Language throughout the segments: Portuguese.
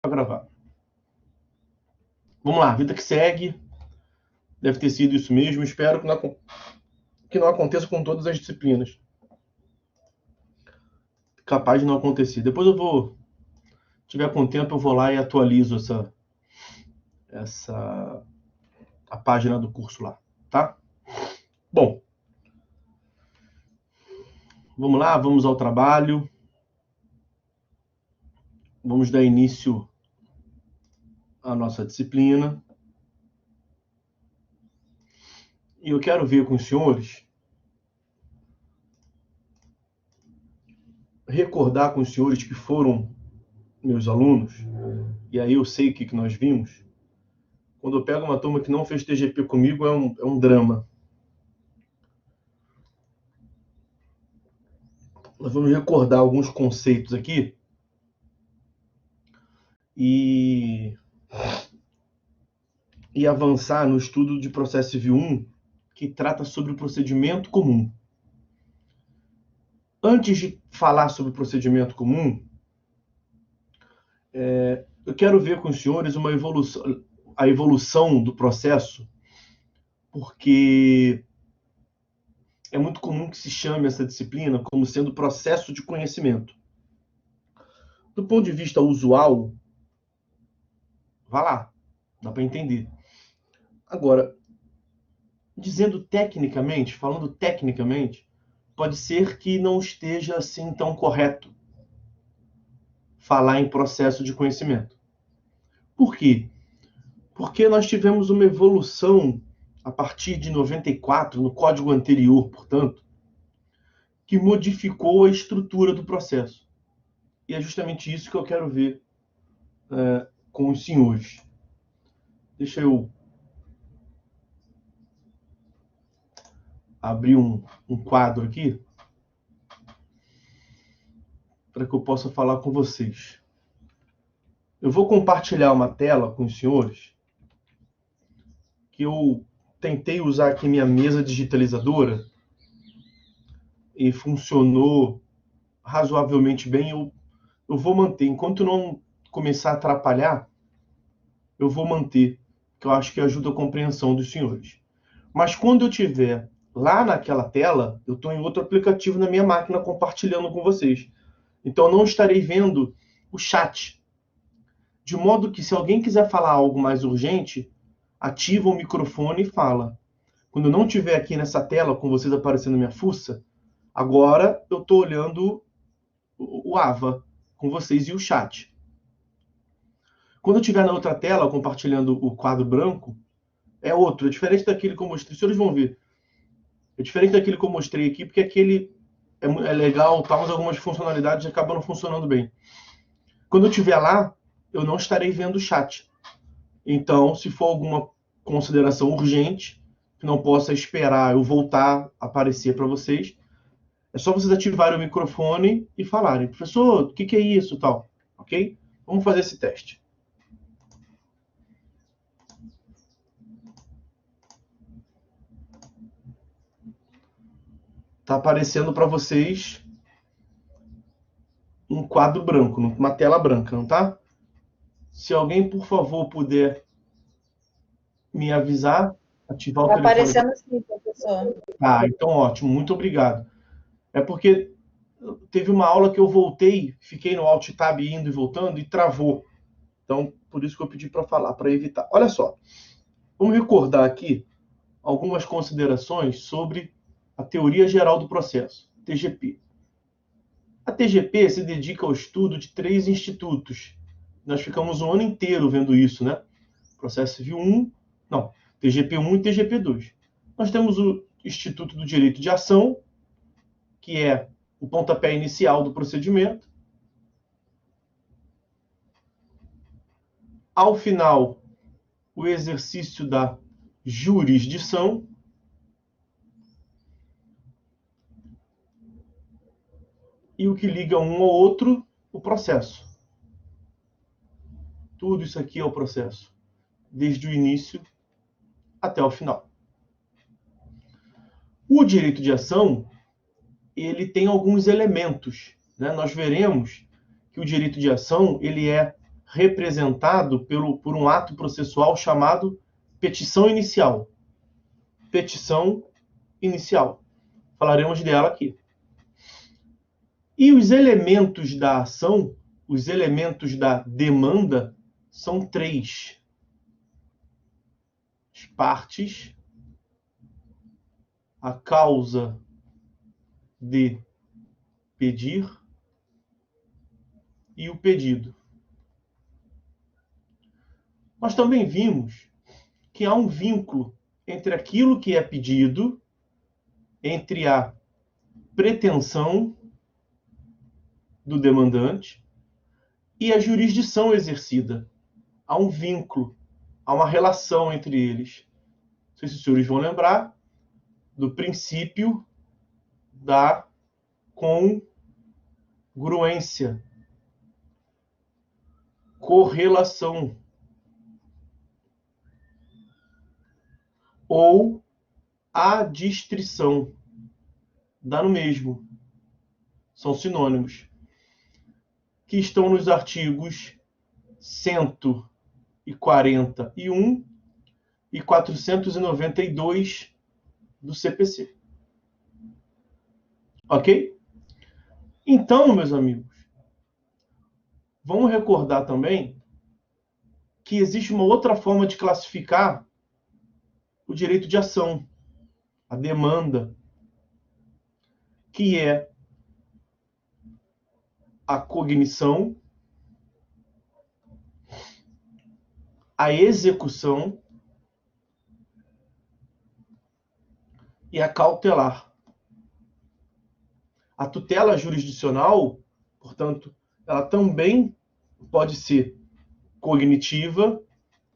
gravar. Vamos lá, vida que segue. Deve ter sido isso mesmo. Espero que não aconteça com todas as disciplinas. Capaz de não acontecer. Depois eu vou, se tiver com tempo, eu vou lá e atualizo a página do curso lá, tá? Bom, vamos lá, vamos ao trabalho. Vamos dar início à nossa disciplina. E eu quero ver com os senhores, recordar com os senhores que foram meus alunos, e aí eu sei o que nós vimos. Quando eu pego uma turma que não fez TGP comigo, é um drama. Nós vamos recordar alguns conceitos aqui e avançar no estudo de processo civil 1, que trata sobre o procedimento comum. Antes de falar sobre o procedimento comum, eu quero ver com os senhores a evolução do processo, porque é muito comum que se chame essa disciplina como sendo processo de conhecimento. Do ponto de vista usual, vá lá, dá para entender. Agora, falando tecnicamente, pode ser que não esteja assim tão correto falar em processo de conhecimento. Por quê? Porque nós tivemos uma evolução a partir de 94, no código anterior, portanto, que modificou a estrutura do processo. E é justamente isso que eu quero ver com os senhores. Deixa eu abrir um quadro aqui para que eu possa falar com vocês. Eu vou compartilhar uma tela com os senhores que eu tentei usar aqui minha mesa digitalizadora e funcionou razoavelmente bem. Eu vou manter. Enquanto não começar a atrapalhar, eu vou manter, que eu acho que ajuda a compreensão dos senhores. Mas quando eu tiver lá naquela tela, eu estou em outro aplicativo na minha máquina compartilhando com vocês. Então eu não estarei vendo o chat. De modo que se alguém quiser falar algo mais urgente, ativa o microfone e fala. Quando eu não estiver aqui nessa tela com vocês aparecendo minha fuça, agora eu estou olhando o AVA com vocês e o chat. Quando eu estiver na outra tela compartilhando o quadro branco, é outro, é diferente daquele que eu mostrei. Os senhores vão ver. É diferente daquele que eu mostrei aqui, porque aquele é legal, tá, mas algumas funcionalidades acabam não funcionando bem. Quando eu estiver lá, eu não estarei vendo o chat. Então, se for alguma consideração urgente, que não possa esperar eu voltar a aparecer para vocês, é só vocês ativarem o microfone e falarem, professor, o que é isso, tal, ok? Vamos fazer esse teste. Está aparecendo para vocês um quadro branco, uma tela branca, não tá? Se alguém, por favor, puder me avisar, ativar o Tá telefone. aparecendo sim, professor. Ah, então ótimo, muito obrigado. É porque teve uma aula que eu voltei, fiquei no Alt Tab indo e voltando e travou. Então, por isso que eu pedi para falar, para evitar. Olha só, vamos recordar aqui algumas considerações sobre a teoria geral do processo, TGP. A TGP se dedica ao estudo de 3 institutos. Nós ficamos um ano inteiro vendo isso, né? Processo Civil 1, não, TGP 1 e TGP 2. Nós temos o Instituto do Direito de Ação, que é o pontapé inicial do procedimento. Ao final, o exercício da jurisdição. E o que liga um ao outro, o processo. Tudo isso aqui é o processo, desde o início até o final. O direito de ação, ele tem alguns elementos, né? Nós veremos que o direito de ação ele é representado por um ato processual chamado petição inicial. Petição inicial. Falaremos dela aqui. E os elementos da ação, os elementos da demanda, são 3. As partes, a causa de pedir e o pedido. Nós também vimos que há um vínculo entre aquilo que é pedido, entre a pretensão do demandante e a jurisdição exercida. Há um vínculo, há uma relação entre eles. Não sei se os senhores vão lembrar do princípio da congruência, correlação ou adstrição. Dá no mesmo. São sinônimos. Que estão nos artigos 141 e 492 do CPC. Ok? Então, meus amigos, vamos recordar também que existe uma outra forma de classificar o direito de ação, a demanda, que é a cognição, a execução e a cautelar. A tutela jurisdicional, portanto, ela também pode ser cognitiva,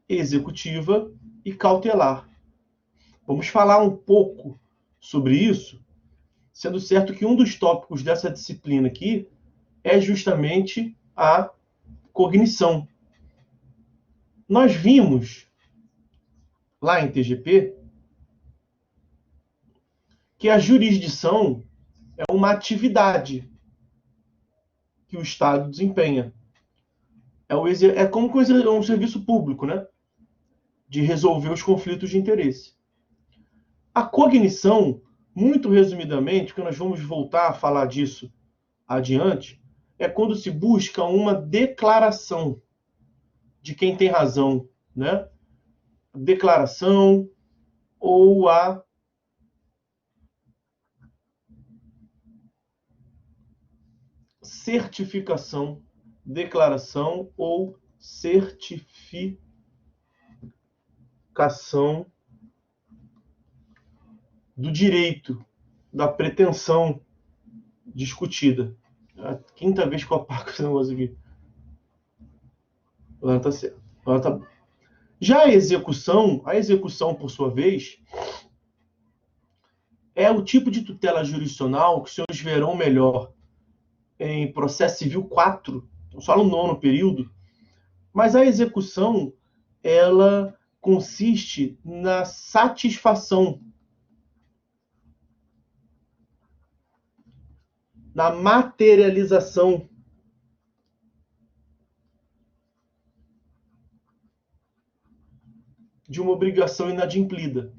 executiva e cautelar. Vamos falar um pouco sobre isso, sendo certo que um dos tópicos dessa disciplina aqui é justamente a cognição. Nós vimos lá em TGP que a jurisdição é uma atividade que o Estado desempenha. É como um serviço público, né? De resolver os conflitos de interesse. A cognição, muito resumidamente, porque nós vamos voltar a falar disso adiante, é quando se busca uma declaração de quem tem razão, né? Declaração ou a certificação, declaração ou certificação do direito, da pretensão discutida. É a quinta vez que eu apago esse negócio aqui. Agora tá certo. Agora tá bom. Já a execução, por sua vez, é o tipo de tutela jurisdicional que os senhores verão melhor em processo civil 4, só no 9º período, mas a execução, ela consiste na satisfação, na materialização de uma obrigação inadimplida.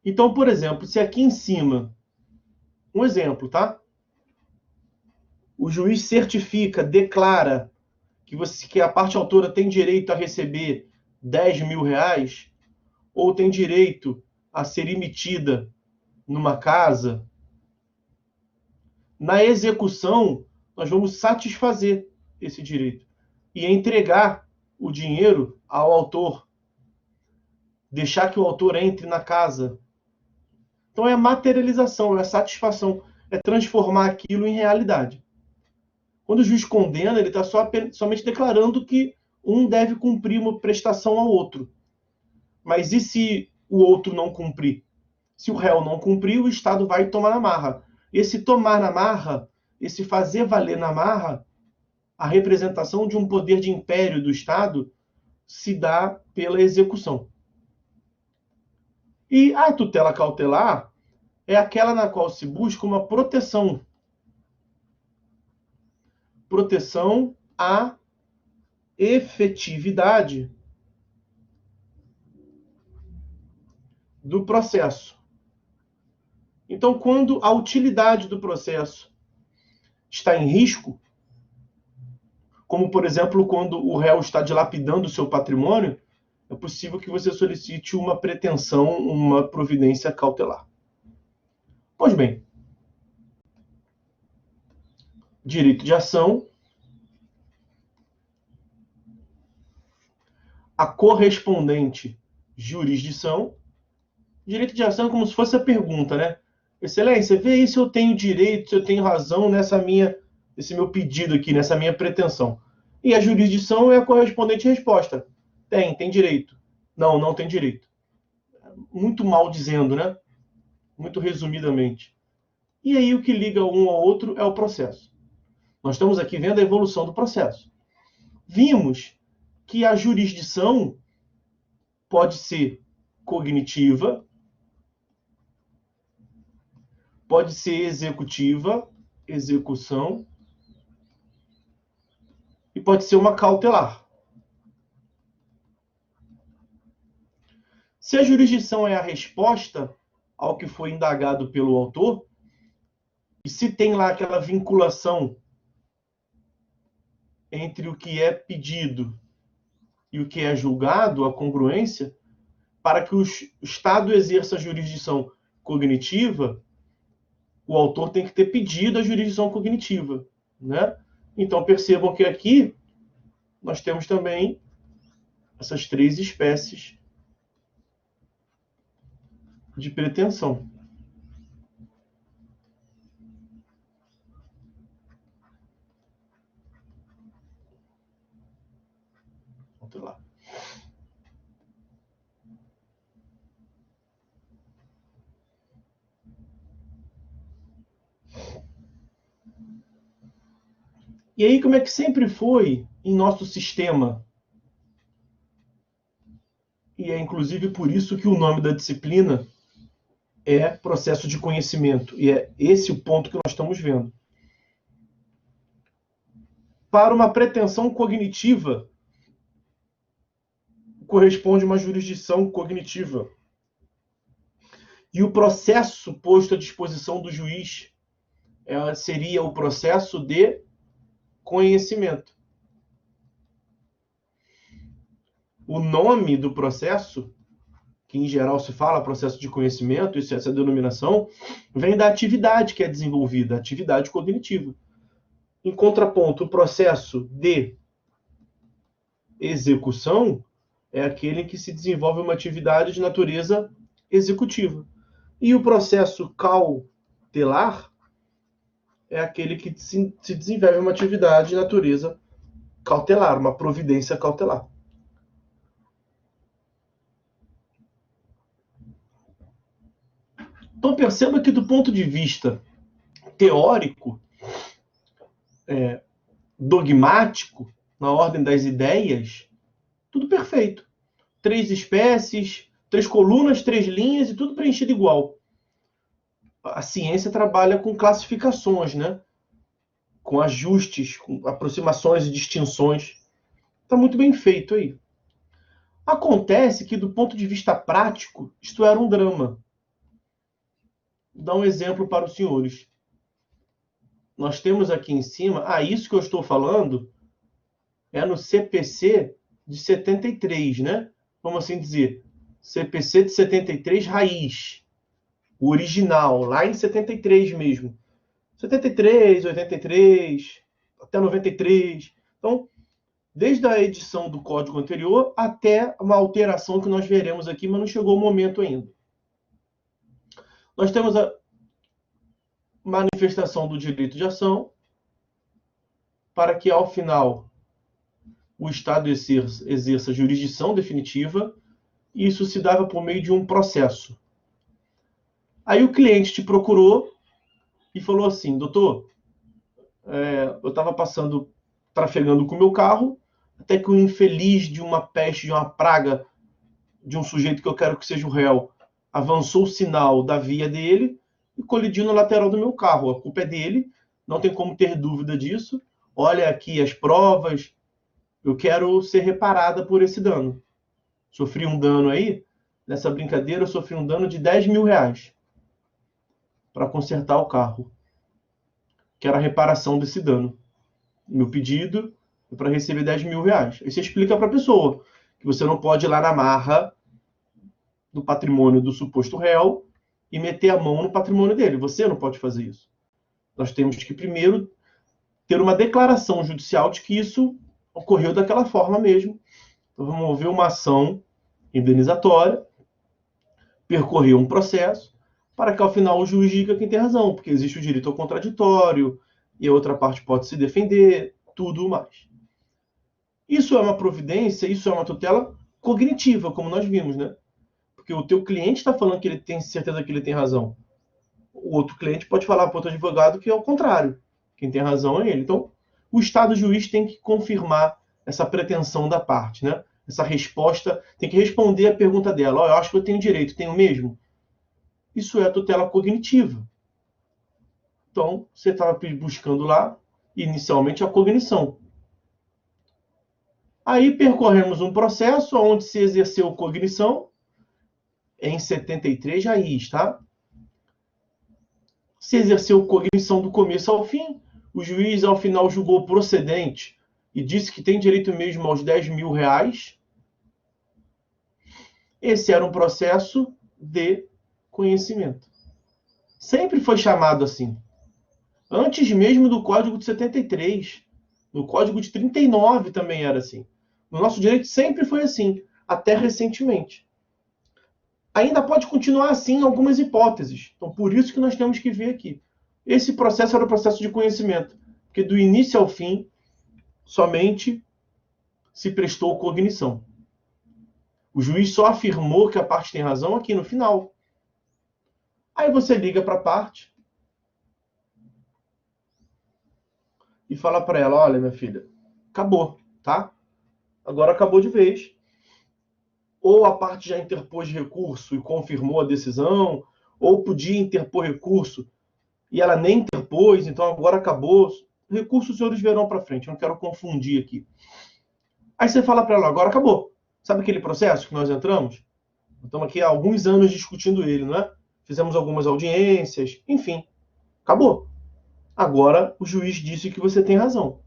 Então, por exemplo, se aqui em cima, um exemplo, tá? O juiz certifica, declara que a parte autora tem direito a receber 10 mil reais, ou tem direito a ser emitida numa casa, na execução, nós vamos satisfazer esse direito e entregar o dinheiro ao autor, deixar que o autor entre na casa. Então é a materialização, é a satisfação, é transformar aquilo em realidade. Quando o juiz condena, ele está somente declarando que um deve cumprir uma prestação ao outro. Mas e se o outro não cumprir? Se o réu não cumprir, o Estado vai tomar na marra. Esse tomar na marra, esse fazer valer na marra, a representação de um poder de império do Estado se dá pela execução. E a tutela cautelar é aquela na qual se busca uma proteção. Proteção a efetividade do processo. Então, quando a utilidade do processo está em risco, como, por exemplo, quando o réu está dilapidando o seu patrimônio, é possível que você solicite uma pretensão, uma providência cautelar. Pois bem, direito de ação, a correspondente jurisdição. Direito de ação é como se fosse a pergunta, né? Excelência, vê aí se eu tenho direito, se eu tenho razão nesse meu pedido aqui, nessa minha pretensão. E a jurisdição é a correspondente resposta. Tem direito. Não, não tem direito. Muito mal dizendo, né? Muito resumidamente. E aí o que liga um ao outro é o processo. Nós estamos aqui vendo a evolução do processo. Vimos que a jurisdição pode ser cognitiva, pode ser executiva, execução, e pode ser uma cautelar. Se a jurisdição é a resposta ao que foi indagado pelo autor, e se tem lá aquela vinculação entre o que é pedido e o que é julgado, a congruência, para que o Estado exerça a jurisdição cognitiva, o autor tem que ter pedido a jurisdição cognitiva, né? Então percebam que aqui nós temos também essas três espécies de pretensão. Vamos lá. E aí, como é que sempre foi em nosso sistema? E é inclusive por isso que o nome da disciplina é processo de conhecimento. E é esse o ponto que nós estamos vendo. Para uma pretensão cognitiva, corresponde uma jurisdição cognitiva. E o processo posto à disposição do juiz seria o processo de conhecimento. O nome do processo, que em geral se fala processo de conhecimento, essa denominação, vem da atividade que é desenvolvida, a atividade cognitiva. Em contraponto, o processo de execução é aquele em que se desenvolve uma atividade de natureza executiva. E o processo cautelar é aquele que se desenvolve uma atividade de natureza cautelar, uma providência cautelar. Então perceba que do ponto de vista teórico, dogmático, na ordem das ideias, tudo perfeito. 3 espécies, 3 colunas, 3 linhas e tudo preenchido igual. A ciência trabalha com classificações, né? Com ajustes, com aproximações e distinções. Está muito bem feito aí. Acontece que, do ponto de vista prático, isto era um drama. Vou dar um exemplo para os senhores. Nós temos aqui em cima, isso que eu estou falando é no CPC de 73, né? Vamos assim dizer, CPC de 73 raiz, o original, lá em 73 mesmo. 73, 83, até 93. Então, desde a edição do código anterior até uma alteração que nós veremos aqui, mas não chegou o momento ainda. Nós temos a manifestação do direito de ação para que, ao final, o Estado exerça jurisdição definitiva, e isso se dava por meio de um processo. Aí o cliente te procurou e falou assim: doutor, eu estava trafegando com o meu carro, até que o infeliz de uma peste, de uma praga, de um sujeito que eu quero que seja o réu, avançou o sinal da via dele e colidiu na lateral do meu carro. A culpa é dele, não tem como ter dúvida disso. Olha aqui as provas, eu quero ser reparada por esse dano. Sofri um dano aí, nessa brincadeira eu sofri um dano de R$10.000 para consertar o carro. Quero a reparação desse dano. Meu pedido é para receber R$10.000. Aí você explica para a pessoa que você não pode ir lá na marra do patrimônio do suposto réu e meter a mão no patrimônio dele. Você não pode fazer isso. Nós temos que primeiro ter uma declaração judicial de que isso ocorreu daquela forma mesmo. Então vamos mover uma ação indenizatória, percorrer um processo, para que ao final o juiz diga quem tem razão, porque existe o direito ao contraditório, e a outra parte pode se defender, tudo mais. Isso é uma providência, isso é uma tutela cognitiva, como nós vimos, né? Porque o teu cliente está falando que ele tem certeza que ele tem razão. O outro cliente pode falar para o outro advogado que é o contrário. Quem tem razão é ele. Então, o Estado juiz tem que confirmar essa pretensão da parte, né? Essa resposta, tem que responder a pergunta dela. Eu acho que eu tenho direito, tenho mesmo? Isso é a tutela cognitiva. Então, você estava buscando lá, inicialmente, a cognição. Aí percorremos um processo onde se exerceu cognição, em 73 raiz, tá? Se exerceu cognição do começo ao fim, o juiz, ao final, julgou procedente e disse que tem direito mesmo aos R$10.000. Esse era um processo de conhecimento. Sempre foi chamado assim. Antes mesmo do Código de 73. No Código de 39 também era assim. No nosso direito sempre foi assim, até recentemente. Ainda pode continuar assim em algumas hipóteses. Então, por isso que nós temos que ver aqui. Esse processo era o processo de conhecimento, porque do início ao fim, somente se prestou cognição. O juiz só afirmou que a parte tem razão aqui no final. Aí você liga para a parte e fala para ela, olha, minha filha, acabou, tá? Agora acabou de vez. Ou a parte já interpôs recurso e confirmou a decisão, ou podia interpor recurso e ela nem interpôs, então agora acabou. Recurso os senhores verão para frente, eu não quero confundir aqui. Aí você fala para ela, agora acabou. Sabe aquele processo que nós entramos? Estamos aqui há alguns anos discutindo ele, não é? Fizemos algumas audiências, enfim, acabou. Agora o juiz disse que você tem razão.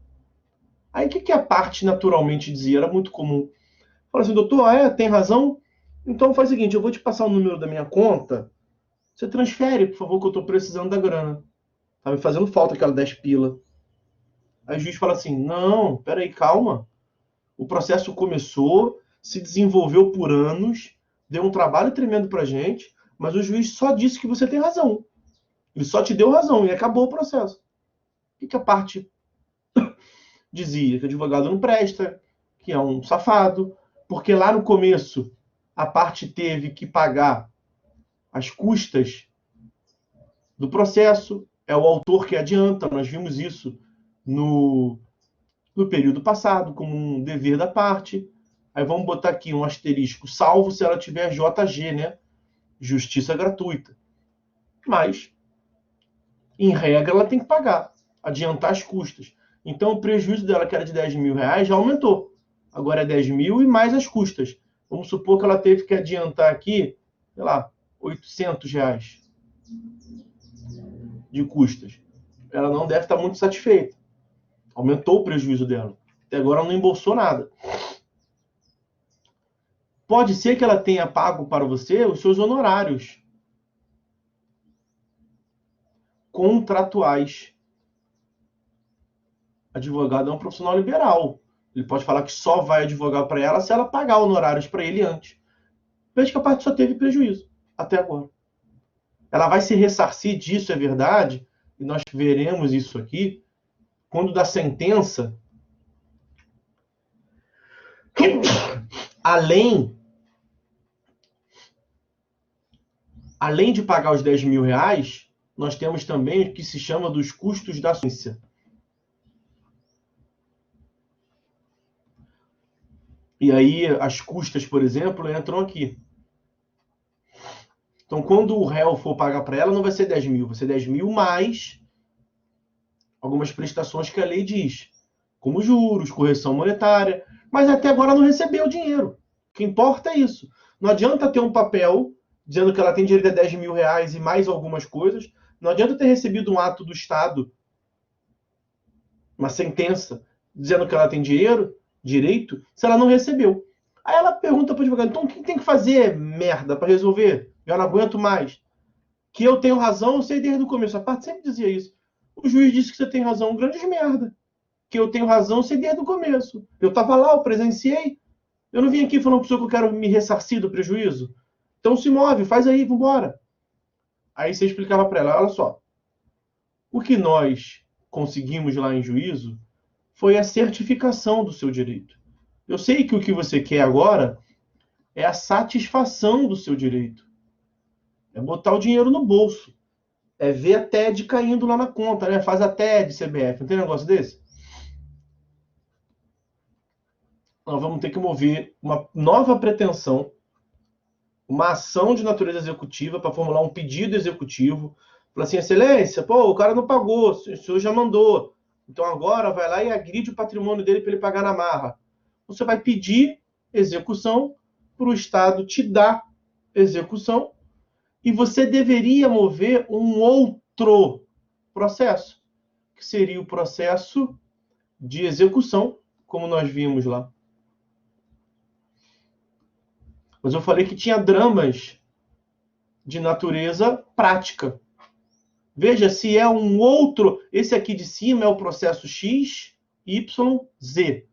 Aí o que a parte naturalmente dizia? Era muito comum. Fala assim, doutor, tem razão? Então faz o seguinte, eu vou te passar o número da minha conta, você transfere, por favor, que eu estou precisando da grana. Tá me fazendo falta aquela 10 pila. Aí o juiz fala assim, não, peraí, calma. O processo começou, se desenvolveu por anos, deu um trabalho tremendo pra gente, mas o juiz só disse que você tem razão. Ele só te deu razão e acabou o processo. O que a parte dizia? Que o advogado não presta, que é um safado, porque lá no começo a parte teve que pagar as custas do processo, é o autor que adianta, nós vimos isso no período passado, como um dever da parte. Aí vamos botar aqui um asterisco, salvo se ela tiver JG, né? Justiça gratuita. Mas, em regra, ela tem que pagar, adiantar as custas. Então, o prejuízo dela, que era de R$10.000, já aumentou. Agora é 10 mil e mais as custas. Vamos supor que ela teve que adiantar aqui, sei lá, R$800 de custas. Ela não deve estar muito satisfeita. Aumentou o prejuízo dela. Até agora ela não embolsou nada. Pode ser que ela tenha pago para você os seus honorários contratuais. Advogado é um profissional liberal. Ele pode falar que só vai advogar para ela se ela pagar honorários para ele antes. Veja que a parte só teve prejuízo até agora. Ela vai se ressarcir disso, é verdade, e nós veremos isso aqui, quando da sentença, além de pagar os R$10.000, nós temos também o que se chama dos custos da ciência. E aí as custas, por exemplo, entram aqui. Então, quando o réu for pagar para ela, não vai ser 10 mil, vai ser 10 mil mais algumas prestações que a lei diz. como juros, correção monetária, mas até agora não recebeu o dinheiro. O que importa é isso. Não adianta ter um papel dizendo que ela tem direito a 10 mil reais e mais algumas coisas. Não adianta ter recebido um ato do Estado, uma sentença, dizendo que ela tem direito, se ela não recebeu. Aí ela pergunta para o advogado, então o que tem que fazer, merda, para resolver? Eu não aguento mais. Que eu tenho razão, eu sei desde o começo. A parte sempre dizia isso. O juiz disse que você tem razão, grande merda. Que eu tenho razão, eu sei desde o começo. Eu estava lá, eu presenciei. Eu não vim aqui falando para o senhor que eu quero me ressarcir do prejuízo. Então se move, faz aí, vambora. Aí você explicava para ela, olha só. O que nós conseguimos lá em juízo foi a certificação do seu direito. Eu sei que o que você quer agora é a satisfação do seu direito. É botar o dinheiro no bolso. É ver a TED caindo lá na conta, né? Faz a TED, CBF. Não tem negócio desse? Nós vamos ter que mover uma nova pretensão, uma ação de natureza executiva para formular um pedido executivo. Falar assim, excelência, pô, o cara não pagou, o senhor já mandou. Então agora vai lá e agride o patrimônio dele para ele pagar na marra. Você vai pedir execução para o Estado te dar execução e você deveria mover um outro processo, que seria o processo de execução, como nós vimos lá. Mas eu falei que tinha dramas de natureza prática. Veja, se é um outro... Esse aqui de cima é o processo X, Y, Z.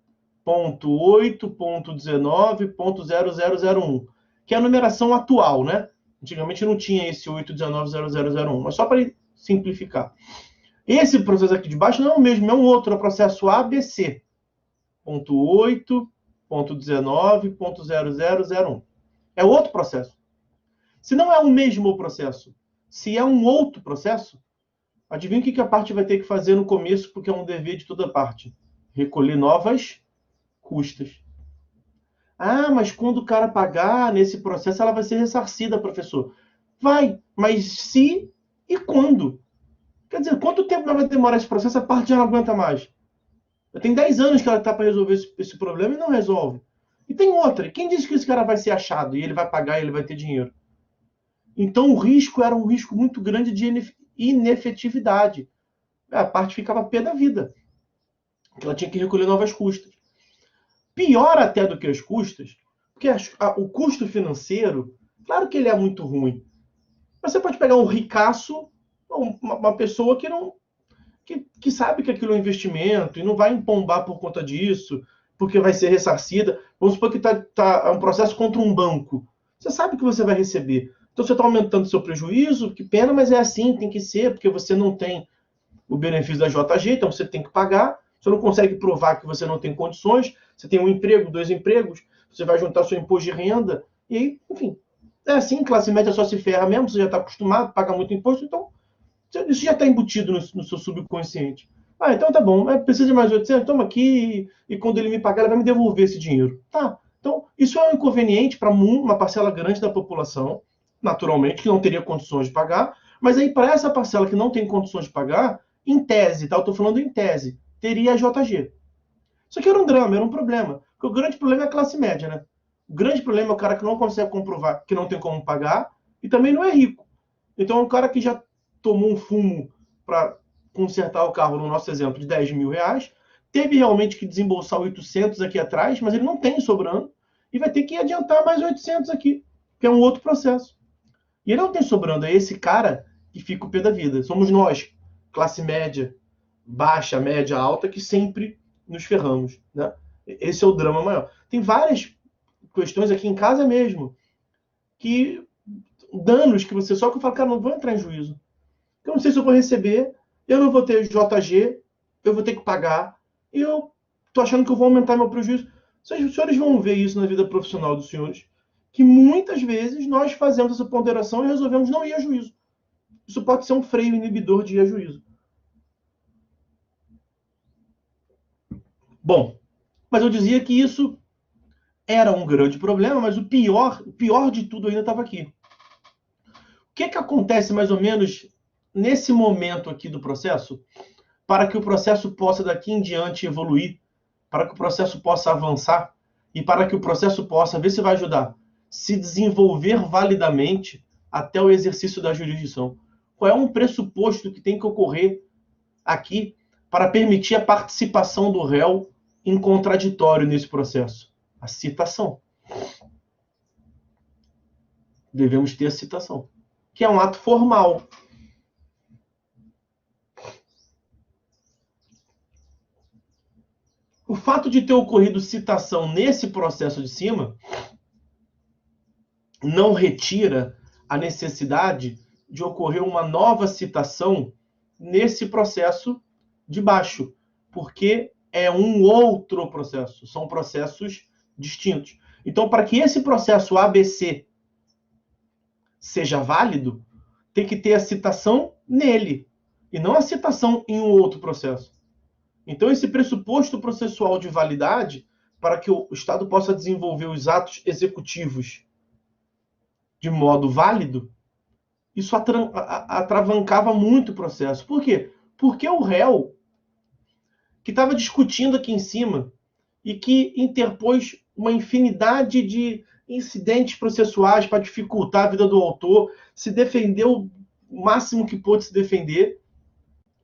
Ponto 8.19.0001, que é a numeração atual, né? Antigamente não tinha esse 8.19.0001, mas só para simplificar. Esse processo aqui de baixo não é o mesmo, é um outro, é o processo ABC. Ponto 8.19.0001. É outro processo. Se não é o mesmo processo, se é um outro processo, adivinha o que a parte vai ter que fazer no começo, porque é um dever de toda parte? Recolher novas custas. Ah, mas quando o cara pagar nesse processo, ela vai ser ressarcida, professor. Vai, mas se e quando? Quer dizer, quanto tempo vai demorar esse processo? A parte já não aguenta mais. Tem 10 anos que ela está para resolver esse problema e não resolve. E tem outra. Quem disse que esse cara vai ser achado e ele vai pagar e ele vai ter dinheiro? Então o risco era um risco muito grande de inefetividade. A parte ficava pé da vida. Ela tinha que recolher novas custas. Pior até do que as custas, porque o custo financeiro, claro que ele é muito ruim. Mas você pode pegar um ricaço, uma pessoa que não que sabe que aquilo é um investimento e não vai empombar por conta disso, porque vai ser ressarcida. Vamos supor que é um processo contra um banco. Você sabe que você vai receber. Então você está aumentando seu prejuízo, que pena, mas é assim, tem que ser, porque você não tem o benefício da JG, então você tem que pagar. Você não consegue provar que você não tem condições, você tem um emprego, 2 empregos, você vai juntar seu imposto de renda, e aí, enfim. É assim, classe média só se ferra mesmo, você já está acostumado, paga muito imposto, então isso já está embutido no seu subconsciente. Ah, então tá bom, precisa de mais 800, toma aqui, e quando ele me pagar, ele vai me devolver esse dinheiro. Tá, então isso é um inconveniente para uma parcela grande da população, naturalmente, que não teria condições de pagar, mas aí para essa parcela que não tem condições de pagar, em tese, tá? Eu estou falando em tese, teria a JG. Isso aqui era um drama, era um problema. Porque o grande problema é a classe média, né? O grande problema é o cara que não consegue comprovar que não tem como pagar e também não é rico. Então, é um cara que já tomou um fumo para consertar o carro, no nosso exemplo, de 10 mil reais, teve realmente que desembolsar 800 aqui atrás, mas ele não tem sobrando e vai ter que adiantar mais 800 aqui, que é um outro processo. E ele não tem sobrando, é esse cara que fica o pé da vida. Somos nós, classe média, baixa, média, alta, que sempre nos ferramos, né? Esse é o drama maior. Tem várias questões aqui em casa mesmo, que danos que você... Só que eu falo, cara, não vou entrar em juízo. Eu não sei se eu vou receber, eu não vou ter JG, eu vou ter que pagar, e eu tô achando que eu vou aumentar meu prejuízo. Os senhores vão ver isso na vida profissional dos senhores, que muitas vezes nós fazemos essa ponderação e resolvemos não ir a juízo. Isso pode ser um freio inibidor de ir a juízo. Bom, mas eu dizia que isso era um grande problema, mas o pior de tudo ainda estava aqui. O que acontece mais ou menos nesse momento aqui do processo? para que o processo possa daqui em diante evoluir, para que o processo possa avançar e para que o processo possa, ver se vai ajudar, se desenvolver validamente até o exercício da jurisdição. Qual é um pressuposto que tem que ocorrer aqui para permitir a participação do réu em contraditório nesse processo? A citação. Devemos ter a citação, que é um ato formal. O fato de ter ocorrido citação nesse processo de cima não retira a necessidade de ocorrer uma nova citação nesse processo de baixo, porque é um outro processo, são processos distintos. Então, para que esse processo ABC seja válido, tem que ter a citação nele, e não a citação em um outro processo. Então, esse pressuposto processual de validade, para que o Estado possa desenvolver os atos executivos de modo válido, isso atravancava muito o processo. Por quê? Porque o réu, que estava discutindo aqui em cima, e que interpôs uma infinidade de incidentes processuais para dificultar a vida do autor, se defendeu o máximo que pôde se defender,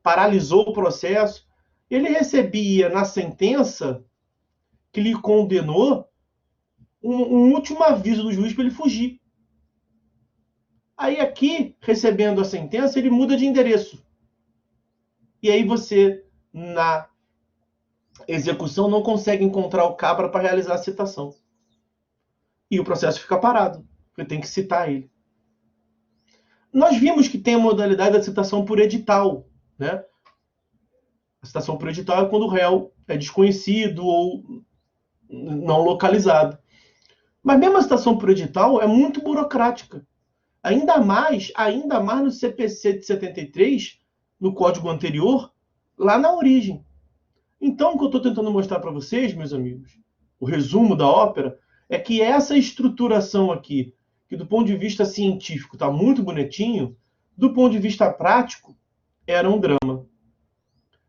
paralisou o processo, ele recebia na sentença que lhe condenou um último aviso do juiz para ele fugir. Aí aqui, recebendo a sentença, ele muda de endereço. E aí você, na execução, não consegue encontrar o cabra para realizar a citação. E o processo fica parado, porque tem que citar ele. Nós vimos que tem a modalidade da citação por edital, né? A citação por edital é quando o réu é desconhecido ou não localizado. Mas mesmo a citação por edital é muito burocrática. Ainda mais no CPC de 73, no código anterior, lá na origem. Então, o que eu estou tentando mostrar para vocês, meus amigos, o resumo da ópera, é que essa estruturação aqui, que do ponto de vista científico está muito bonitinho, do ponto de vista prático, era um drama.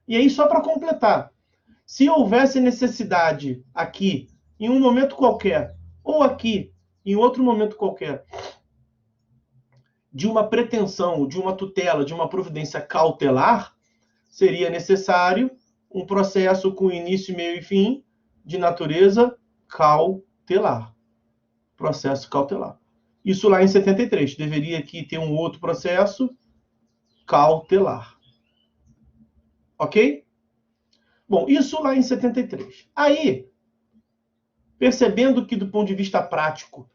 E aí, só para completar, se houvesse necessidade aqui, em um momento qualquer, ou aqui, em outro momento qualquer, de uma pretensão, de uma tutela, de uma providência cautelar, seria necessário um processo com início, meio e fim, de natureza cautelar. Processo cautelar. Isso lá em 73. Deveria aqui ter um outro processo cautelar. Ok? Bom, isso lá em 73. Aí, percebendo que do ponto de vista prático,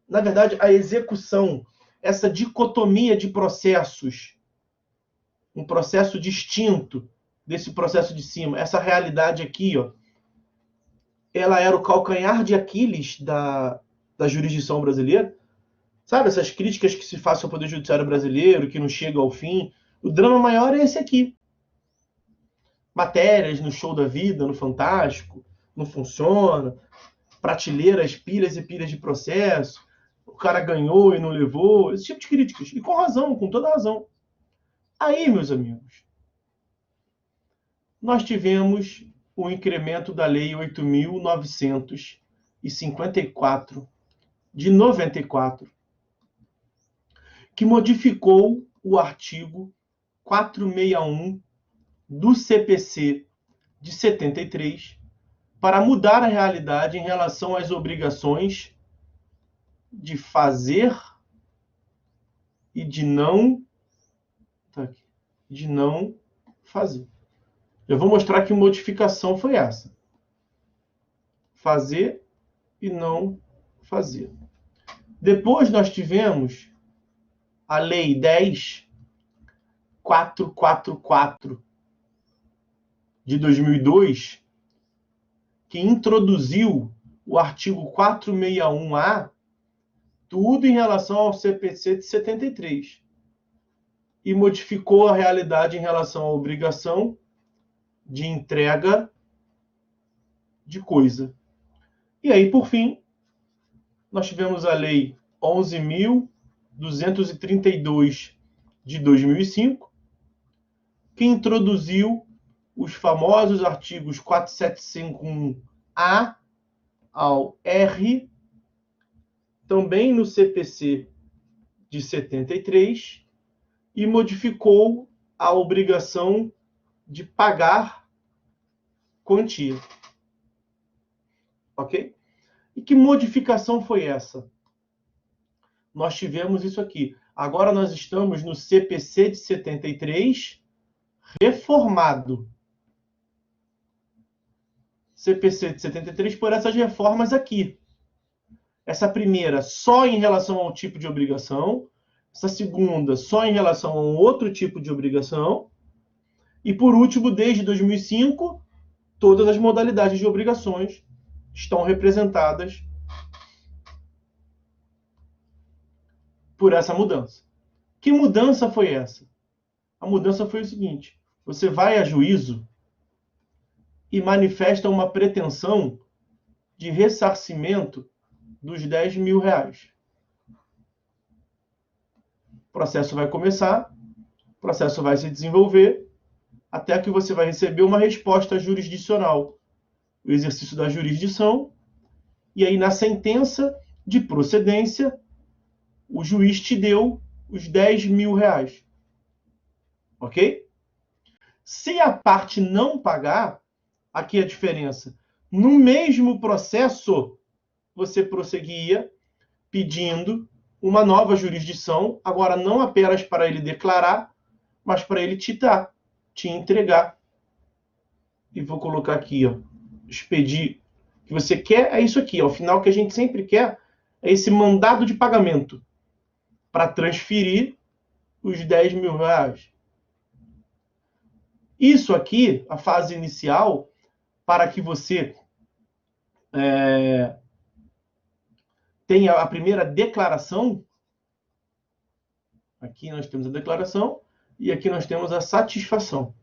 na verdade, a execução, essa dicotomia de processos, um processo distinto desse processo de cima, essa realidade aqui, ó, ela era o calcanhar de Aquiles da jurisdição brasileira. Sabe, essas críticas que se fazem ao Poder Judiciário brasileiro, que não chega ao fim. O drama maior é esse aqui. Matérias no Show da Vida, no Fantástico, não funciona. Prateleiras, pilhas e pilhas de processo. O cara ganhou e não levou. Esse tipo de críticas. E com razão, com toda razão. Aí, meus amigos, nós tivemos o incremento da Lei 8.954 de 94, que modificou o artigo 461 do CPC de 73 para mudar a realidade em relação às obrigações de fazer e de não fazer. Eu vou mostrar que modificação foi essa. Fazer e não fazer. Depois nós tivemos a Lei 10.444 de 2002, que introduziu o artigo 461A, tudo em relação ao CPC de 73, e modificou a realidade em relação à obrigação de entrega de coisa. E aí, por fim, nós tivemos a Lei 11.232 de 2005, que introduziu os famosos artigos 4751A ao R, também no CPC de 73, e modificou a obrigação de pagar quantia. Ok? E que modificação foi essa? Nós tivemos isso aqui. Agora nós estamos no CPC de 73 reformado. CPC de 73 por essas reformas aqui. Essa primeira só em relação ao tipo de obrigação, essa segunda só em relação a um outro tipo de obrigação, e por último, desde 2005, todas as modalidades de obrigações estão representadas por essa mudança. Que mudança foi essa? A mudança foi o seguinte: você vai a juízo e manifesta uma pretensão de ressarcimento dos 10 mil reais. O processo vai começar, o processo vai se desenvolver, até que você vai receber uma resposta jurisdicional, o exercício da jurisdição, e aí na sentença de procedência, o juiz te deu os 10 mil reais. Ok? Se a parte não pagar, aqui a diferença. No mesmo processo, você prosseguia pedindo uma nova jurisdição, agora não apenas para ele declarar, mas para ele te dar, te entregar. E vou colocar aqui, ó, expedir. O que você quer é isso aqui, ó. O final que a gente sempre quer é esse mandado de pagamento para transferir os 10 mil reais. Isso aqui, a fase inicial, para que você tenha a primeira declaração. Aqui nós temos a declaração e aqui nós temos a satisfação.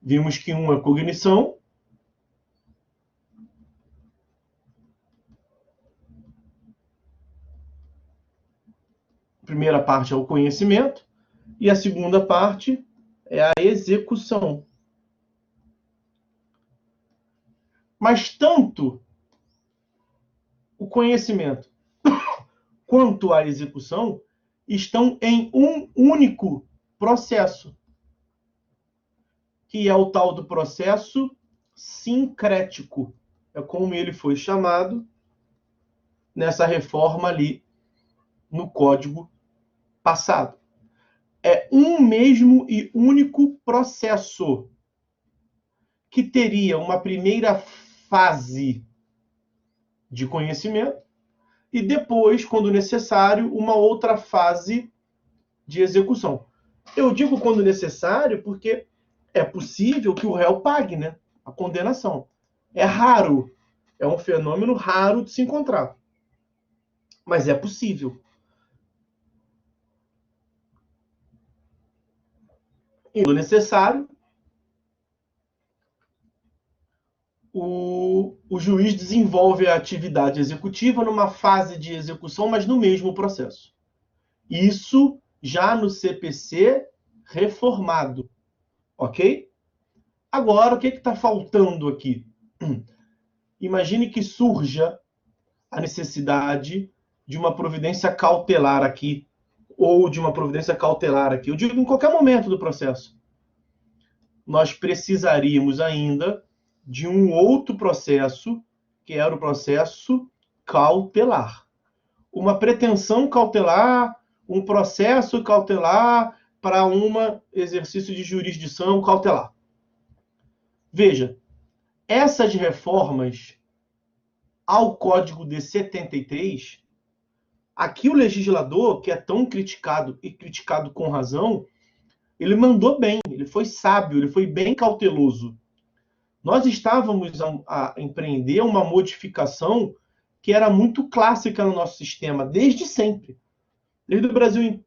Vimos que um é cognição, a primeira parte é o conhecimento e a segunda parte é a execução. Mas tanto o conhecimento quanto a execução estão em um único processo, que é o tal do processo sincrético. É como ele foi chamado nessa reforma ali no Código passado. É um mesmo e único processo que teria uma primeira fase de conhecimento e depois, quando necessário, uma outra fase de execução. Eu digo quando necessário porque é possível que o réu pague, né, a condenação. É raro, é um fenômeno raro de se encontrar, mas é possível. E quando necessário, o juiz desenvolve a atividade executiva numa fase de execução, mas no mesmo processo. Isso já no CPC reformado. Ok? Agora, o que está faltando aqui? Imagine que surja a necessidade de uma providência cautelar aqui, ou de uma providência cautelar aqui. Eu digo em qualquer momento do processo. Nós precisaríamos ainda de um outro processo, que era o processo cautelar. Uma pretensão cautelar, um processo cautelar para um exercício de jurisdição cautelar. Veja, essas reformas ao Código de 73, aqui o legislador, que é tão criticado e criticado com razão, ele mandou bem, ele foi sábio, ele foi bem cauteloso. Nós estávamos a empreender uma modificação que era muito clássica no nosso sistema, desde sempre. Desde o Brasil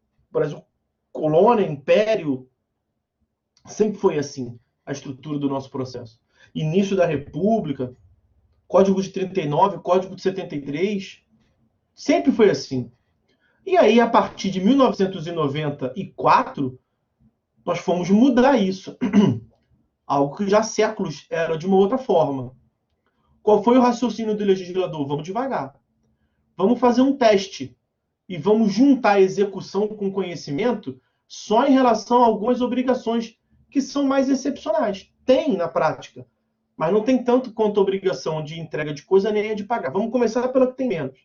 colônia, império, sempre foi assim a estrutura do nosso processo. Início da República, Código de 39, Código de 73, sempre foi assim. E aí, a partir de 1994, nós fomos mudar isso. algo que já há séculos era de uma outra forma. Qual foi o raciocínio do legislador? Vamos devagar. Vamos fazer um teste e vamos juntar a execução com conhecimento só em relação a algumas obrigações que são mais excepcionais. Tem na prática, mas não tem tanto quanto a obrigação de entrega de coisa nem a de pagar. Vamos começar pela que tem menos.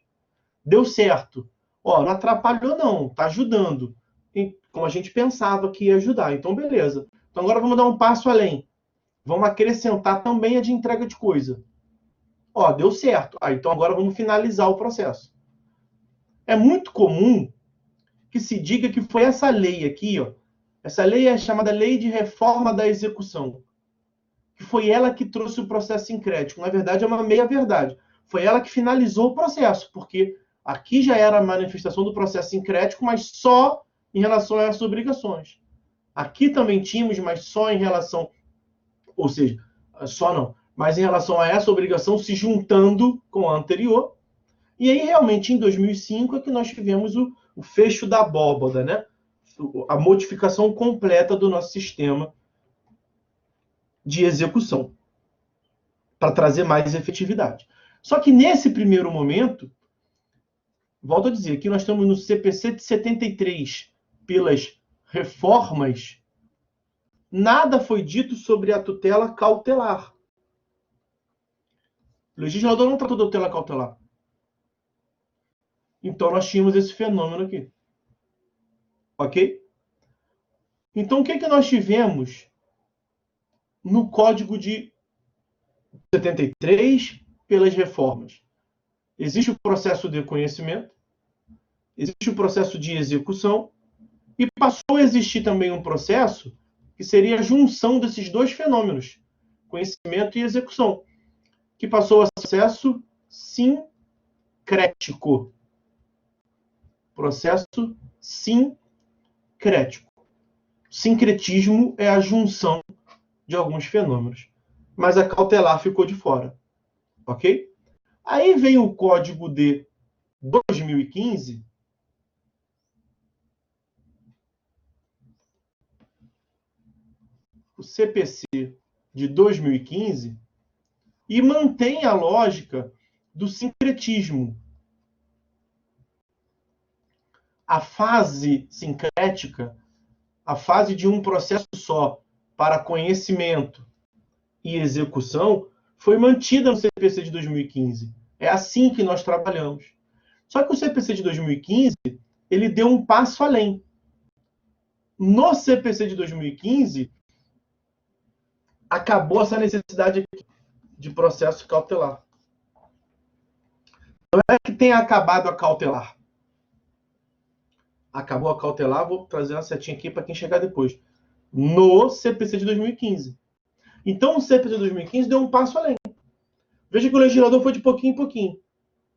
Deu certo. Ó, não atrapalhou não, está ajudando. Como a gente pensava que ia ajudar. Então, beleza. Então, agora vamos dar um passo além. Vamos acrescentar também a de entrega de coisa. Ó, deu certo. Então, agora vamos finalizar o processo. É muito comum que se diga que foi essa lei aqui, ó. Essa lei é chamada Lei de Reforma da Execução. Que foi ela que trouxe o processo sincrético. Na verdade, é uma meia-verdade. Foi ela que finalizou o processo, porque aqui já era a manifestação do processo sincrético, mas só em relação a essas obrigações. Aqui também tínhamos, mas só em relação... Ou seja, só não. Mas em relação a essa obrigação se juntando com a anterior. E aí, realmente, em 2005 é que nós tivemos o fecho da abóbada, né? A modificação completa do nosso sistema de execução, para trazer mais efetividade. Só que nesse primeiro momento, volto a dizer, que nós estamos no CPC de 73, pelas reformas, nada foi dito sobre a tutela cautelar. O legislador não tratou da tutela cautelar. Então nós tínhamos esse fenômeno aqui. Ok? Então o que nós tivemos no Código de 73 pelas reformas? Existe o processo de conhecimento, existe o processo de execução, e passou a existir também um processo que seria a junção desses dois fenômenos, conhecimento e execução, que passou a processo sincrético. Processo sincrético. Sincretismo é a junção de alguns fenômenos, mas a cautelar ficou de fora. Ok? Aí vem o Código de 2015, o CPC de 2015, e mantém a lógica do sincretismo. A fase sincrética, a fase de um processo só para conhecimento e execução, foi mantida no CPC de 2015. É assim que nós trabalhamos. Só que o CPC de 2015, ele deu um passo além. No CPC de 2015, acabou essa necessidade de processo cautelar. Não é que tenha acabado a cautelar. Acabou a cautelar, vou trazer uma setinha aqui para quem chegar depois. No CPC de 2015. Então, o CPC de 2015 deu um passo além. Veja que o legislador foi de pouquinho em pouquinho.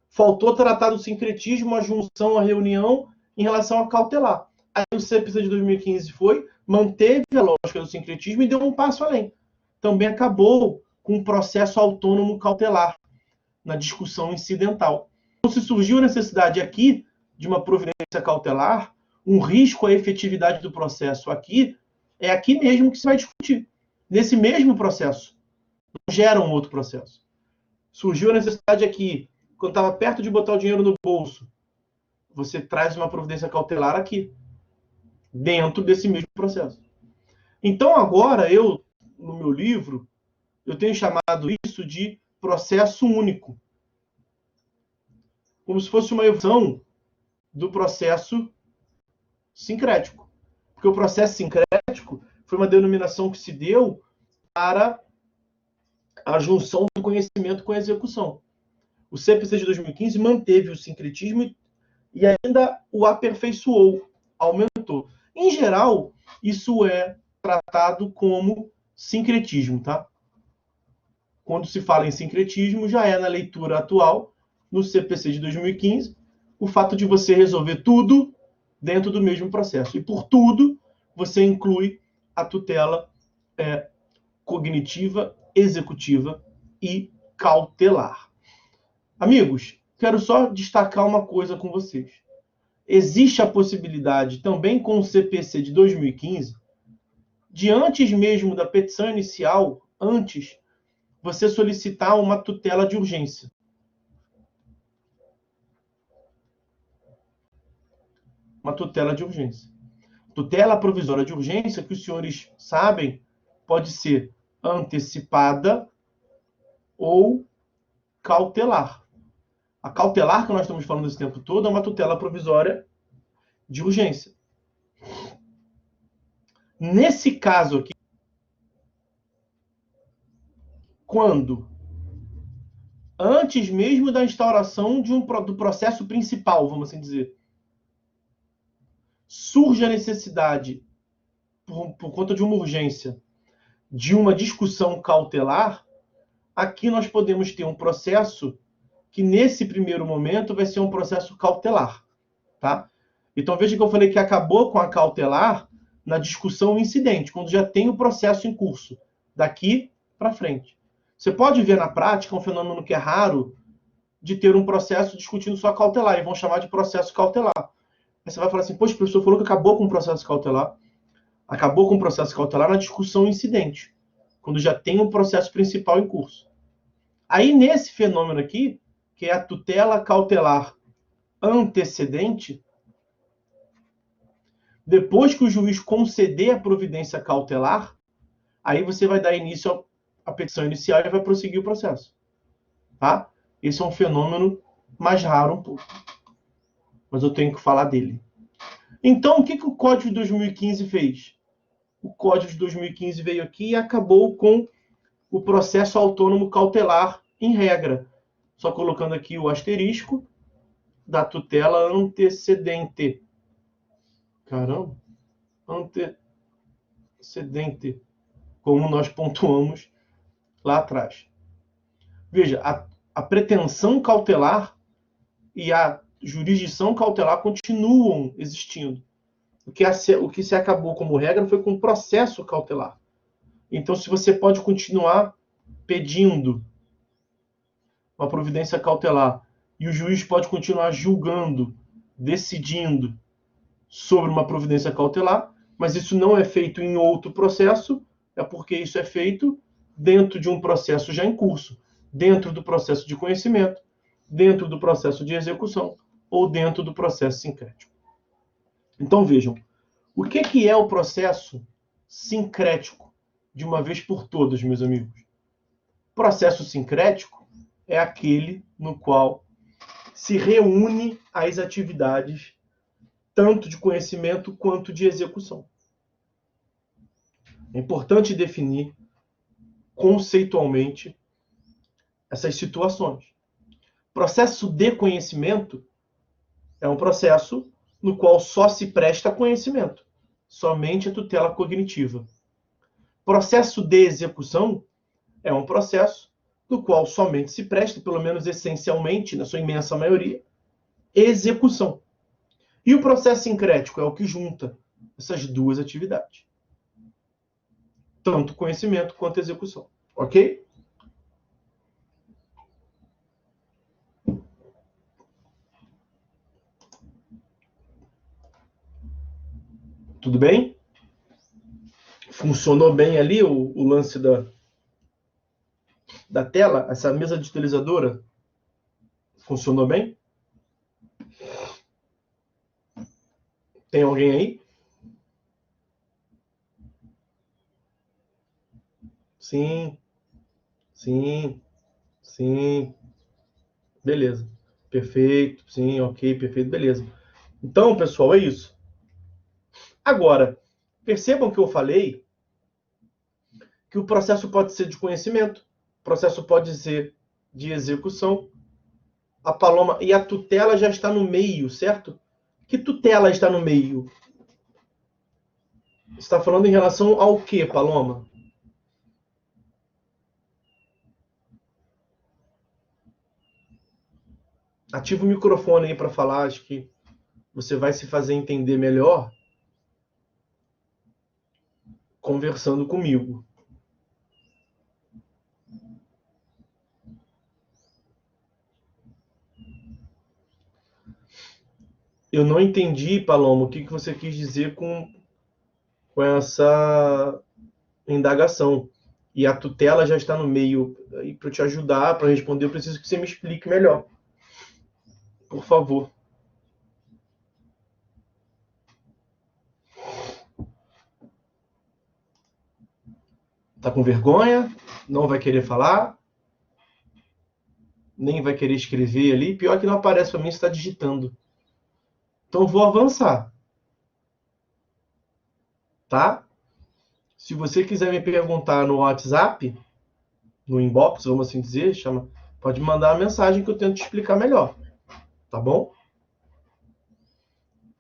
Faltou tratar do sincretismo, a junção, a reunião em relação a cautelar. Aí o CPC de 2015 manteve a lógica do sincretismo e deu um passo além. Também acabou com um processo autônomo cautelar na discussão incidental. Então, se surgiu a necessidade aqui de uma providência cautelar, um risco à efetividade do processo aqui, é aqui mesmo que se vai discutir. Nesse mesmo processo. Não gera um outro processo. Surgiu a necessidade aqui, quando estava perto de botar o dinheiro no bolso, você traz uma providência cautelar aqui, dentro desse mesmo processo. Então, agora, no meu livro, eu tenho chamado isso de processo único. Como se fosse uma evolução do processo sincrético. Porque o processo sincrético foi uma denominação que se deu para a junção do conhecimento com a execução. O CPC de 2015 manteve o sincretismo e ainda o aperfeiçoou, aumentou. Em geral, isso é tratado como sincretismo, tá? Quando se fala em sincretismo, já é na leitura atual, no CPC de 2015, o fato de você resolver tudo dentro do mesmo processo. E por tudo, você inclui a tutela cognitiva, executiva e cautelar. Amigos, quero só destacar uma coisa com vocês. Existe a possibilidade, também com o CPC de 2015, de antes mesmo da petição inicial, antes, você solicitar uma tutela de urgência. Uma tutela de urgência. Tutela provisória de urgência, que os senhores sabem, pode ser antecipada ou cautelar. A cautelar que nós estamos falando esse tempo todo é uma tutela provisória de urgência. Nesse caso aqui, quando antes mesmo da instauração do processo principal, vamos assim dizer, surge a necessidade, por conta de uma urgência, de uma discussão cautelar, aqui nós podemos ter um processo que, nesse primeiro momento, vai ser um processo cautelar. Tá? Então, veja que eu falei que acabou com a cautelar na discussão incidente, quando já tem o processo em curso, daqui para frente. Você pode ver na prática um fenômeno que é raro de ter um processo discutindo só cautelar, e vão chamar de processo cautelar. Aí você vai falar assim, poxa, o professor falou que acabou com o processo cautelar. Acabou com o processo cautelar na discussão incidente, quando já tem um processo principal em curso. Aí, nesse fenômeno aqui, que é a tutela cautelar antecedente, depois que o juiz conceder a providência cautelar, aí você vai dar início à petição inicial e vai prosseguir o processo. Tá? Esse é um fenômeno mais raro um pouco. Mas eu tenho que falar dele. Então, o que o Código de 2015 fez? O Código de 2015 veio aqui e acabou com o processo autônomo cautelar em regra. Só colocando aqui o asterisco da tutela antecedente. Caramba. Antecedente. Como nós pontuamos lá atrás. Veja, a pretensão cautelar e a jurisdição cautelar continuam existindo. O que se acabou como regra foi com o processo cautelar. Então, se você pode continuar pedindo uma providência cautelar e o juiz pode continuar julgando, decidindo sobre uma providência cautelar, mas isso não é feito em outro processo, é porque isso é feito dentro de um processo já em curso, dentro do processo de conhecimento, dentro do processo de execução ou dentro do processo sincrético. Então vejam, o que é o processo sincrético, de uma vez por todas, meus amigos? O processo sincrético é aquele no qual se reúne as atividades tanto de conhecimento quanto de execução. É importante definir conceitualmente essas situações. Processo de conhecimento é um processo no qual só se presta conhecimento, somente a tutela cognitiva. Processo de execução é um processo no qual somente se presta, pelo menos essencialmente, na sua imensa maioria, execução. E o processo sincrético é o que junta essas duas atividades. Tanto conhecimento quanto execução. Ok? Tudo bem? Funcionou bem ali o lance da tela? Essa mesa digitalizadora funcionou bem? Tem alguém aí? Sim, sim, sim. Beleza. Perfeito, sim, ok, perfeito, beleza. Então, pessoal, é isso. Agora, percebam que eu falei que o processo pode ser de conhecimento, o processo pode ser de execução. A Paloma e a tutela já está no meio, certo? Que tutela está no meio? Você está falando em relação ao que, Paloma? Ativa o microfone aí para falar, acho que você vai se fazer entender melhor conversando comigo. Eu não entendi, Paloma, o que você quis dizer com essa indagação. E a tutela já está no meio. E para te ajudar, para responder, eu preciso que você me explique melhor. Por favor. Tá com vergonha? Não vai querer falar? Nem vai querer escrever ali? Pior que não aparece para mim, você está digitando. Então vou avançar. Tá? Se você quiser me perguntar no WhatsApp, no inbox, vamos assim dizer, pode mandar uma mensagem que eu tento te explicar melhor. Tá bom?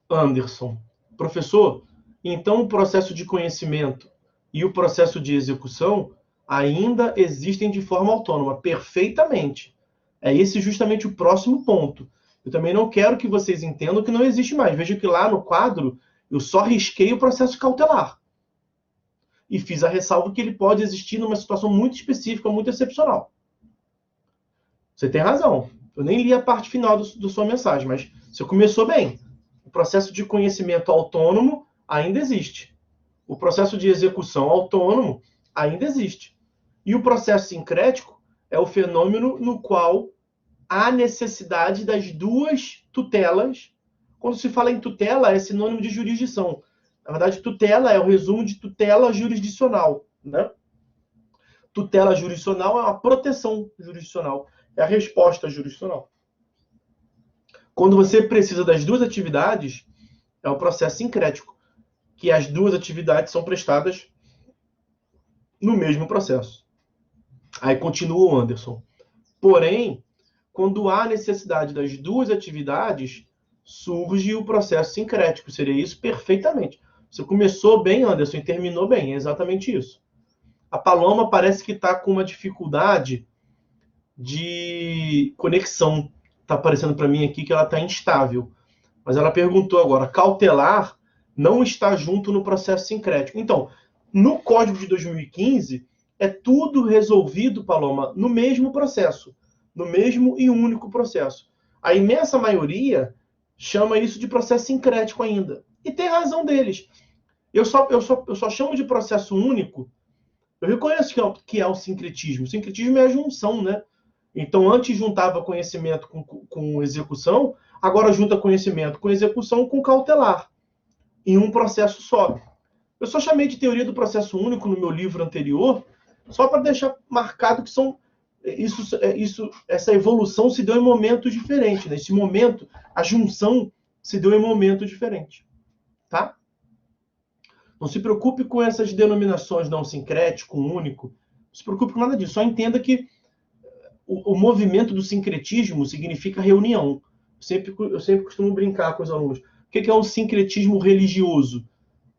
Anderson. Professor, então o processo de conhecimento e o processo de execução ainda existem de forma autônoma, perfeitamente. É esse justamente o próximo ponto. Eu também não quero que vocês entendam que não existe mais. Veja que lá no quadro eu só risquei o processo cautelar. E fiz a ressalva que ele pode existir numa situação muito específica, muito excepcional. Você tem razão. Eu nem li a parte final da sua mensagem, mas você começou bem. O processo de conhecimento autônomo ainda existe. O processo de execução autônomo ainda existe. E o processo sincrético é o fenômeno no qual há necessidade das duas tutelas. Quando se fala em tutela, é sinônimo de jurisdição. Na verdade, tutela é o resumo de tutela jurisdicional, né? Tutela jurisdicional é uma proteção jurisdicional, é a resposta jurisdicional. Quando você precisa das duas atividades, é o processo sincrético, que as duas atividades são prestadas no mesmo processo. Aí continua o Anderson. Porém, quando há necessidade das duas atividades, surge o processo sincrético. Seria isso perfeitamente. Você começou bem, Anderson, e terminou bem. É exatamente isso. A Paloma parece que está com uma dificuldade de conexão. Está aparecendo para mim aqui que ela está instável. Mas ela perguntou agora, cautelar não está junto no processo sincrético. Então, no Código de 2015, é tudo resolvido, Paloma, no mesmo processo, no mesmo e único processo. A imensa maioria chama isso de processo sincrético ainda. E tem razão deles. Eu só chamo de processo único. Eu reconheço que é o sincretismo. O sincretismo é a junção, né? Então, antes juntava conhecimento com execução, agora junta conhecimento com execução com cautelar, em um processo só. Eu só chamei de teoria do processo único no meu livro anterior, só para deixar marcado que essa evolução se deu em momentos diferentes. Nesse momento, a junção se deu em momentos diferentes. Tá? Não se preocupe com essas denominações não sincrético, único. Não se preocupe com nada disso. Só entenda que o movimento do sincretismo significa reunião. Eu sempre costumo brincar com os alunos. O que é o sincretismo religioso?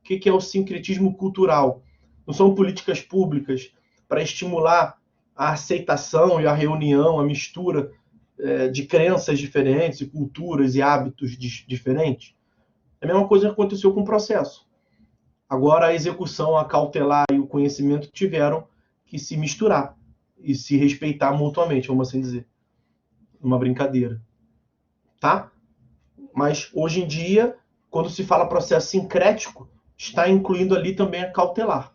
O que é o sincretismo cultural? Não são políticas públicas para estimular a aceitação e a reunião, a mistura de crenças diferentes, culturas e hábitos diferentes? É a mesma coisa que aconteceu com o processo. Agora a execução, a cautelar e o conhecimento tiveram que se misturar e se respeitar mutuamente, vamos assim dizer. Uma brincadeira. Tá? Mas hoje em dia, quando se fala processo sincrético, está incluindo ali também a cautelar.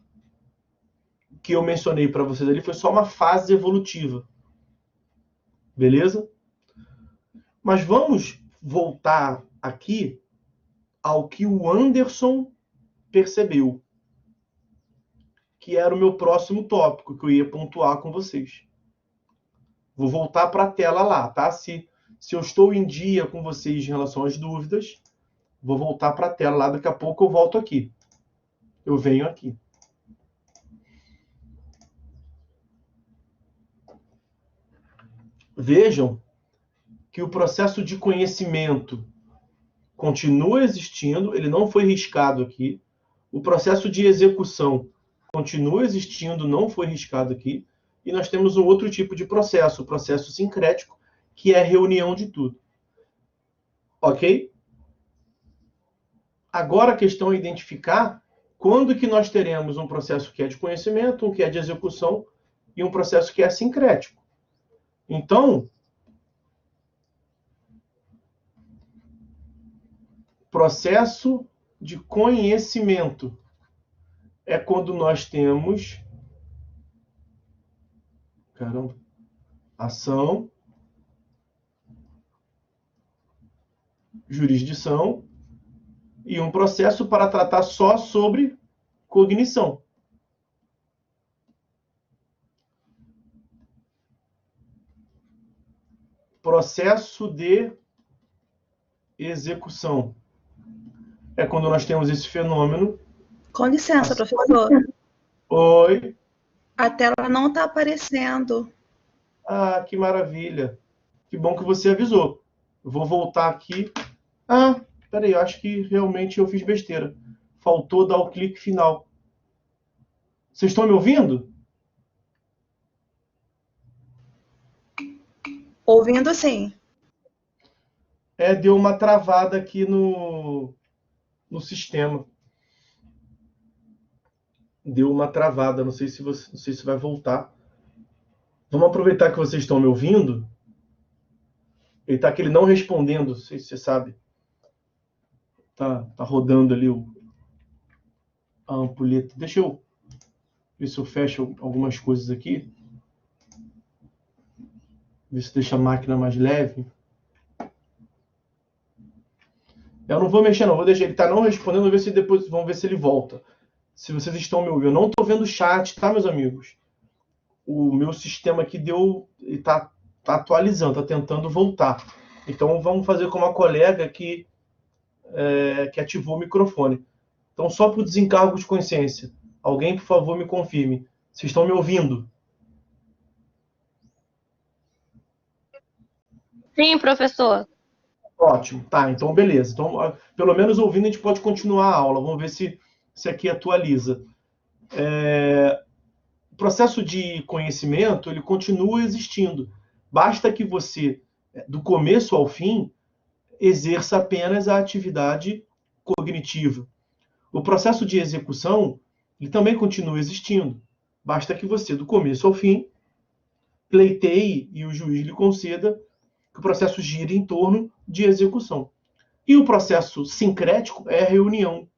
O que eu mencionei para vocês ali foi só uma fase evolutiva. Beleza? Mas vamos voltar aqui ao que o Anderson percebeu, que era o meu próximo tópico que eu ia pontuar com vocês. Vou voltar para a tela lá, tá? Se eu estou em dia com vocês em relação às dúvidas, vou voltar para a tela lá, daqui a pouco eu volto aqui. Eu venho aqui. Vejam que o processo de conhecimento continua existindo, ele não foi riscado aqui. O processo de execução continua existindo, não foi riscado aqui. E nós temos um outro tipo de processo, o processo sincrético, que é a reunião de tudo. Ok? Agora a questão é identificar quando que nós teremos um processo que é de conhecimento, um que é de execução e um processo que é sincrético. Então, processo de conhecimento é quando nós temos, caramba, ação, jurisdição e um processo para tratar só sobre cognição. Processo de execução é quando nós temos esse fenômeno. Com licença, professor. Oi. A tela não está aparecendo. Ah, que maravilha. Que bom que você avisou. Eu vou voltar aqui. Ah, peraí, eu acho que realmente eu fiz besteira. Faltou dar o clique final. Vocês estão me ouvindo? Ouvindo, sim. Deu uma travada aqui no sistema. Deu uma travada, não sei se vai voltar. Vamos aproveitar que vocês estão me ouvindo. Ele está aquele não respondendo, não sei se você sabe. Tá rodando ali a ampulheta. Deixa eu ver se eu fecho algumas coisas aqui. Ver se deixa a máquina mais leve. Eu não vou mexer, não. Vou deixar ele tá não respondendo, vamos ver se ele volta. Se vocês estão me ouvindo. Eu não estou vendo o chat, tá, meus amigos? O meu sistema aqui tá atualizando, tá tentando voltar. Então vamos fazer com uma colega que ativou o microfone. Então, só por desencargo de consciência, alguém, por favor, me confirme. Vocês estão me ouvindo? Sim, professor. Ótimo, tá, então beleza. Então, pelo menos ouvindo, a gente pode continuar a aula. Vamos ver se aqui atualiza. O processo de conhecimento, ele continua existindo. Basta que você, do começo ao fim, exerça apenas a atividade cognitiva. O processo de execução, ele também continua existindo. Basta que você, do começo ao fim, pleiteie e o juiz lhe conceda que o processo gire em torno de execução. E o processo sincrético é a reunião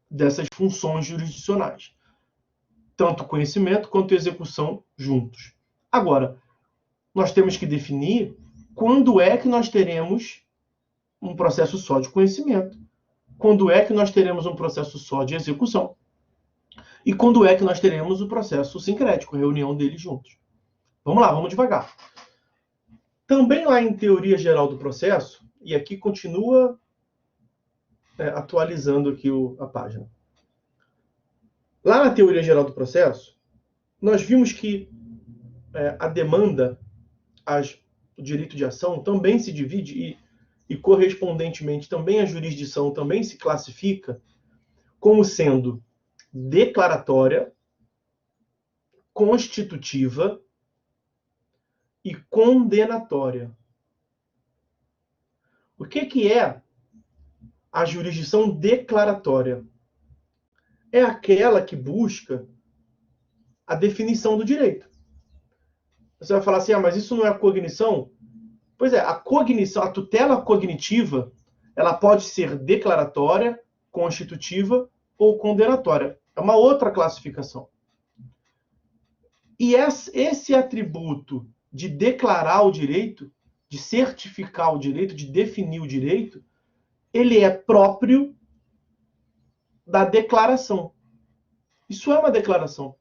dessas funções jurisdicionais. Tanto conhecimento quanto execução juntos. Agora, nós temos que definir quando é que nós teremos um processo só de conhecimento, quando é que nós teremos um processo só de execução e quando é que nós teremos o processo sincrético, a reunião deles juntos. Vamos lá, vamos devagar. Também lá em Teoria Geral do Processo, e aqui continua atualizando aqui a página. Lá na Teoria Geral do Processo, nós vimos que a demanda, o direito de ação também se divide e correspondentemente também a jurisdição também se classifica como sendo declaratória, constitutiva e condenatória. O que é a jurisdição declaratória? É aquela que busca a definição do direito. Você vai falar assim, mas isso não é a cognição? Pois é, a cognição, a tutela cognitiva, ela pode ser declaratória, constitutiva ou condenatória. É uma outra classificação. E esse atributo de declarar o direito, de certificar o direito, de definir o direito, ele é próprio da declaração. Isso é uma declaração.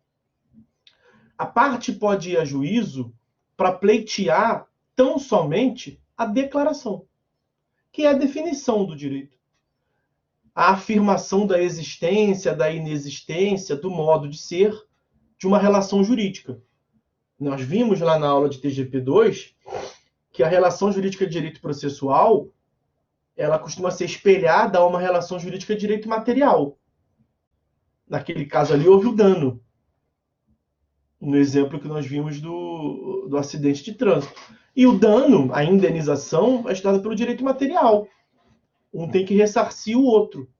A parte pode ir a juízo para pleitear tão somente a declaração, que é a definição do direito. A afirmação da existência, da inexistência, do modo de ser de uma relação jurídica. Nós vimos lá na aula de TGP2 que a relação jurídica de direito processual ela costuma ser espelhada a uma relação jurídica de direito material. Naquele caso ali, houve o dano. No exemplo que nós vimos do acidente de trânsito. E o dano, a indenização, é estudada pelo direito material. Um tem que ressarcir o outro.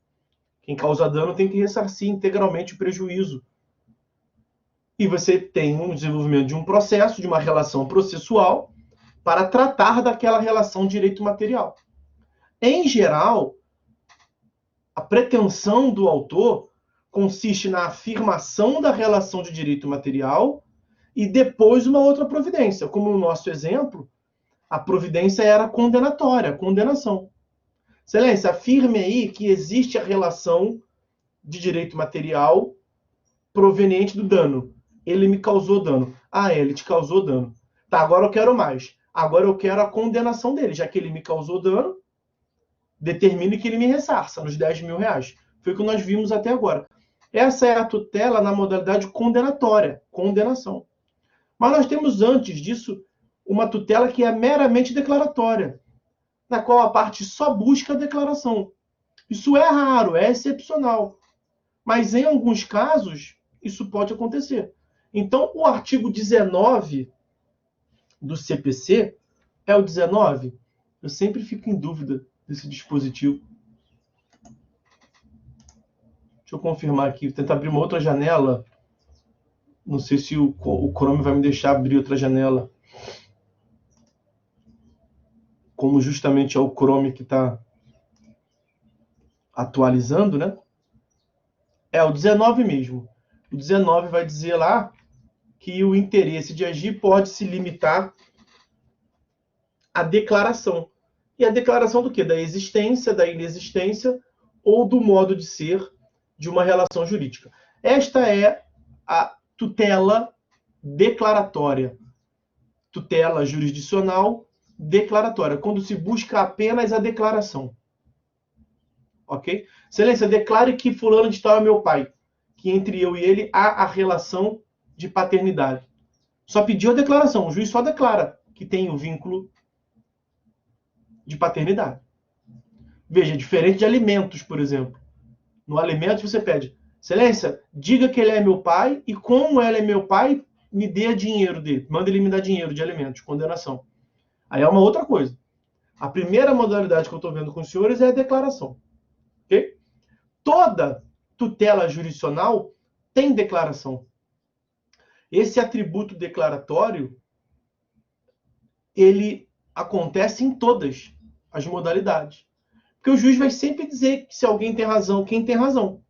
Quem causa dano tem que ressarcir integralmente o prejuízo. E você tem um desenvolvimento de um processo, de uma relação processual, para tratar daquela relação de direito material. Em geral, A pretensão do autor consiste na afirmação da relação de direito material e depois uma outra providência. Como no nosso exemplo, a providência era condenatória, condenação. Excelência, afirme aí que existe a relação de direito material proveniente do dano. Ele me causou dano. Ah, ele te causou dano. Tá, agora eu quero mais. Agora eu quero a condenação dele. Já que ele me causou dano, determine que ele me ressarça nos 10 mil reais. Foi o que nós vimos até agora. Essa é a tutela na modalidade condenatória, condenação. Mas nós temos antes disso uma tutela que é meramente declaratória, na qual a parte só busca a declaração. Isso é raro, é excepcional. Mas em alguns casos, isso pode acontecer. Então, o artigo 19 do CPC é o 19? Eu sempre fico em dúvida desse dispositivo. Deixa eu confirmar aqui, vou tentar abrir uma outra janela. Não sei se o Chrome vai me deixar abrir outra janela. Como justamente é o Chrome que está atualizando, né? É o 19 mesmo. O 19 vai dizer lá que o interesse de agir pode se limitar à declaração. E a declaração do quê? Da existência, da inexistência ou do modo de ser de uma relação jurídica. Esta é a tutela declaratória. Tutela jurisdicional declaratória, quando se busca apenas a declaração. Ok? Excelência, declare que fulano de tal é meu pai. Que entre eu e ele há a relação de paternidade. Só pediu a declaração, o juiz só declara que tem o vínculo de paternidade. Veja, diferente de alimentos, por exemplo. No alimento você pede, excelência, diga que ele é meu pai e como ele é meu pai, me dê dinheiro dele. Manda ele me dar dinheiro de alimentos, condenação. Aí é uma outra coisa. A primeira modalidade que eu estou vendo com os senhores é a declaração. Okay? Toda tutela jurisdicional tem declaração. Esse atributo declaratório, ele acontece em todas as modalidades. Porque o juiz vai sempre dizer que se alguém tem razão, quem tem razão.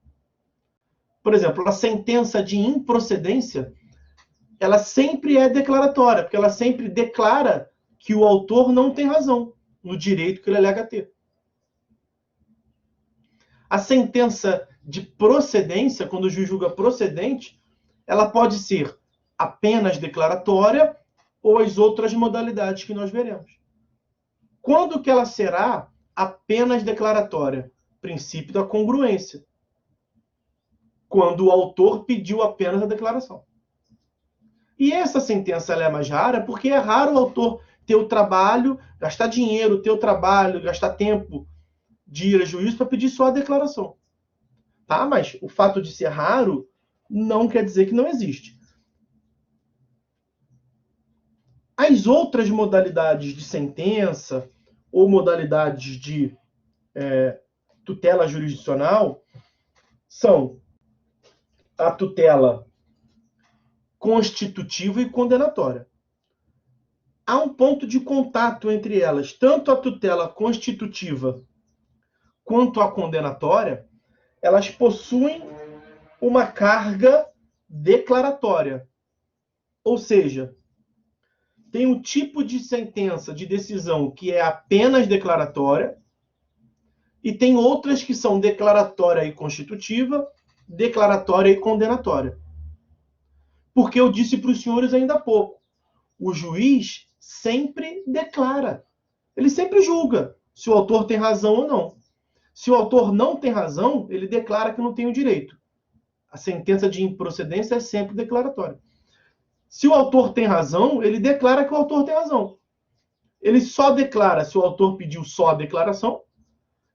Por exemplo, a sentença de improcedência, ela sempre é declaratória, porque ela sempre declara que o autor não tem razão no direito que ele alega ter. A sentença de procedência, quando o juiz julga procedente, ela pode ser apenas declaratória ou as outras modalidades que nós veremos. Quando que ela será apenas declaratória? Princípio da congruência. Quando o autor pediu apenas a declaração. E essa sentença ela é mais rara porque é raro o autor ter o trabalho, gastar dinheiro, ter o trabalho, gastar tempo de ir a juízo para pedir só a declaração. Tá? Mas o fato de ser raro não quer dizer que não existe. As outras modalidades de sentença ou modalidades de tutela jurisdicional são a tutela constitutiva e condenatória. Há um ponto de contato entre elas. Tanto a tutela constitutiva quanto a condenatória, elas possuem uma carga declaratória. Ou seja, tem um tipo de sentença, de decisão, que é apenas declaratória, e tem outras que são declaratória e constitutiva, declaratória e condenatória. Porque eu disse para os senhores ainda há pouco, o juiz sempre declara. Ele sempre julga se o autor tem razão ou não. Se o autor não tem razão, ele declara que não tem o direito. A sentença de improcedência é sempre declaratória. Se o autor tem razão, ele declara que o autor tem razão. Ele só declara se o autor pediu só a declaração.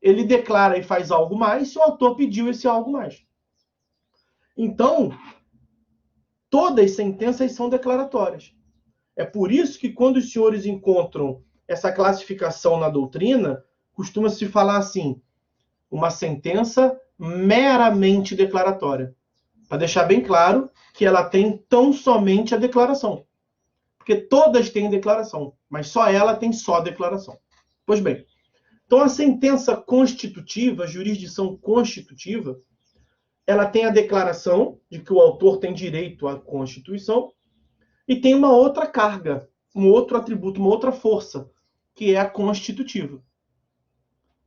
Ele declara e faz algo mais se o autor pediu esse algo mais. Então, todas as sentenças são declaratórias. É por isso que quando os senhores encontram essa classificação na doutrina, costuma-se falar assim, uma sentença meramente declaratória. Para deixar bem claro que ela tem tão somente a declaração. Porque todas têm declaração, mas só ela tem só declaração. Pois bem, Então, a sentença constitutiva, a jurisdição constitutiva, ela tem a declaração de que o autor tem direito à Constituição e tem uma outra carga, um outro atributo, uma outra força, que é a constitutiva.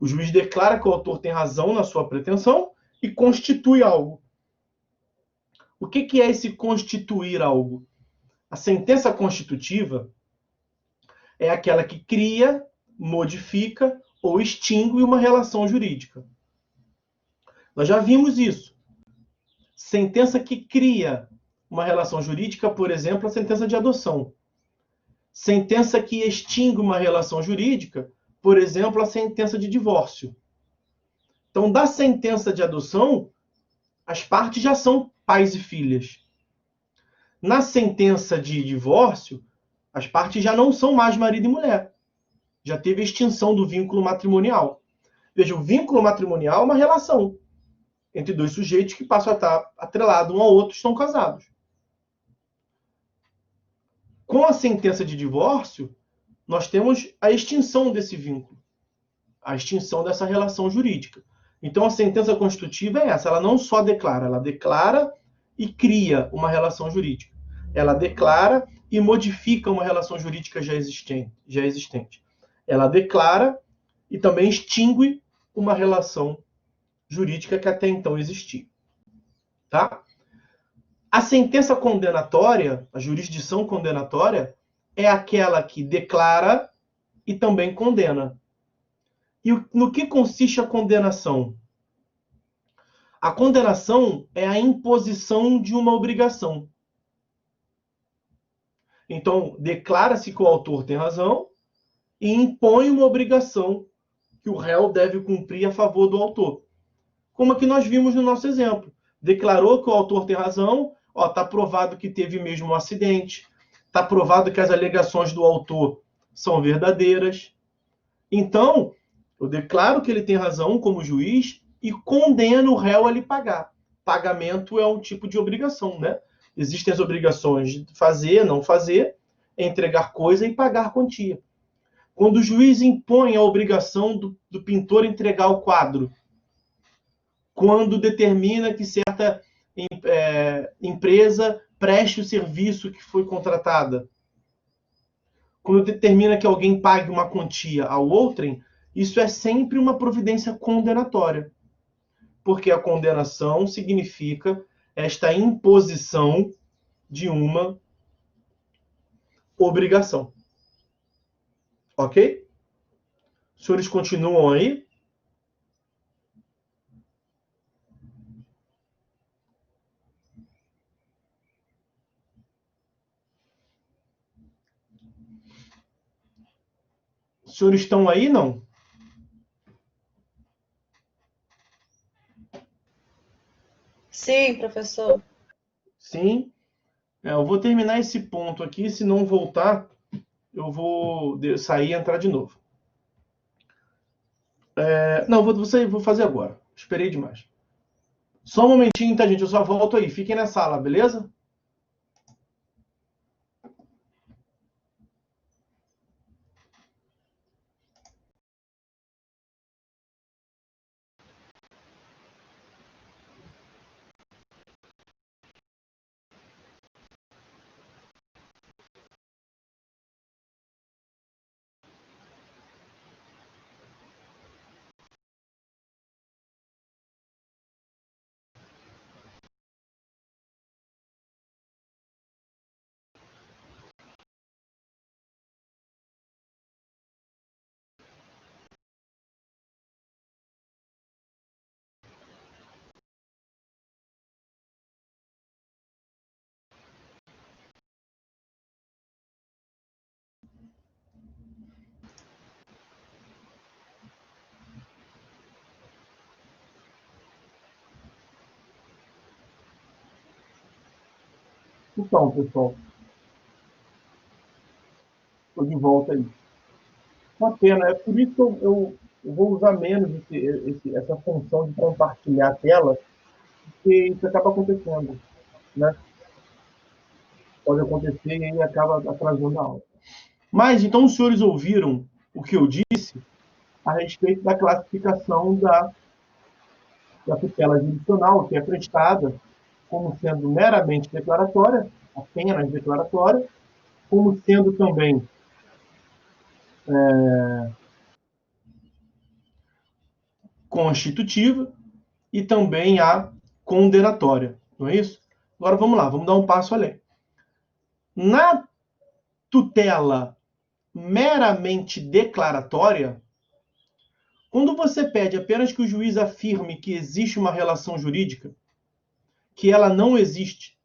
O juiz declara que o autor tem razão na sua pretensão e constitui algo. O que é esse constituir algo? A sentença constitutiva é aquela que cria, modifica ou extingue uma relação jurídica. Nós já vimos isso. Sentença que cria uma relação jurídica, por exemplo, a sentença de adoção. Sentença que extingue uma relação jurídica, por exemplo, a sentença de divórcio. Então, da sentença de adoção, as partes já são pais e filhas. Na sentença de divórcio, as partes já não são mais marido e mulher. Já teve a extinção do vínculo matrimonial. Veja, o vínculo matrimonial é uma relação entre dois sujeitos que passam a estar atrelados um ao outro, estão casados. Com a sentença de divórcio, nós temos a extinção desse vínculo, a extinção dessa relação jurídica. Então, a sentença constitutiva é essa, ela não só declara, ela declara e cria uma relação jurídica. Ela declara e modifica uma relação jurídica já existente. Ela declara e também extingue uma relação jurídica que até então existia. Tá? A sentença condenatória, a jurisdição condenatória, é aquela que declara e também condena. E no que consiste a condenação? A condenação é a imposição de uma obrigação. Então, declara-se que o autor tem razão e impõe uma obrigação que o réu deve cumprir a favor do autor. Como aqui nós vimos no nosso exemplo. Declarou que o autor tem razão, está provado que teve mesmo um acidente, está provado que as alegações do autor são verdadeiras. Então, eu declaro que ele tem razão como juiz e condeno o réu a lhe pagar. Pagamento é um tipo de obrigação, né? Existem as obrigações de fazer, não fazer, entregar coisa e pagar quantia. Quando o juiz impõe a obrigação do pintor entregar o quadro, quando determina que certa empresa preste o serviço que foi contratada, quando determina que alguém pague uma quantia ao outrem, isso é sempre uma providência condenatória. Porque a condenação significa esta imposição de uma obrigação. Ok? Os senhores continuam aí? Os senhores estão aí, não? Sim, professor. Sim. Eu vou terminar esse ponto aqui, se não voltar, eu vou sair e entrar de novo. Não, vou fazer agora. Esperei demais. Só um momentinho, tá, gente? Eu só volto aí. Fiquem na sala, beleza? Então, pessoal, estou de volta aí. Uma pena, é por isso que eu vou usar menos essa função de compartilhar a tela, porque isso acaba acontecendo, né? Pode acontecer e aí acaba atrasando a aula. Mas, então, os senhores ouviram o que eu disse a respeito da classificação da tutela jurisdicional, que é prestada como sendo meramente declaratória, apenas declaratória, como sendo também constitutiva e também a condenatória, não é isso? Agora vamos lá, vamos dar um passo além. Na tutela meramente declaratória, quando você pede apenas que o juiz afirme que existe uma relação jurídica, que ela não existe,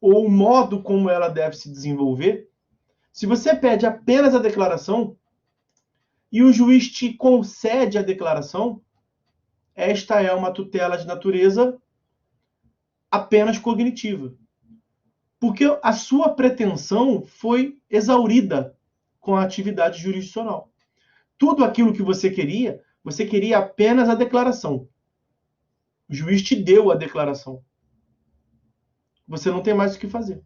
ou o modo como ela deve se desenvolver, se você pede apenas a declaração e o juiz te concede a declaração, esta é uma tutela de natureza apenas cognitiva. Porque a sua pretensão foi exaurida com a atividade jurisdicional. Tudo aquilo que você queria apenas a declaração. O juiz te deu a declaração. Você não tem mais o que fazer.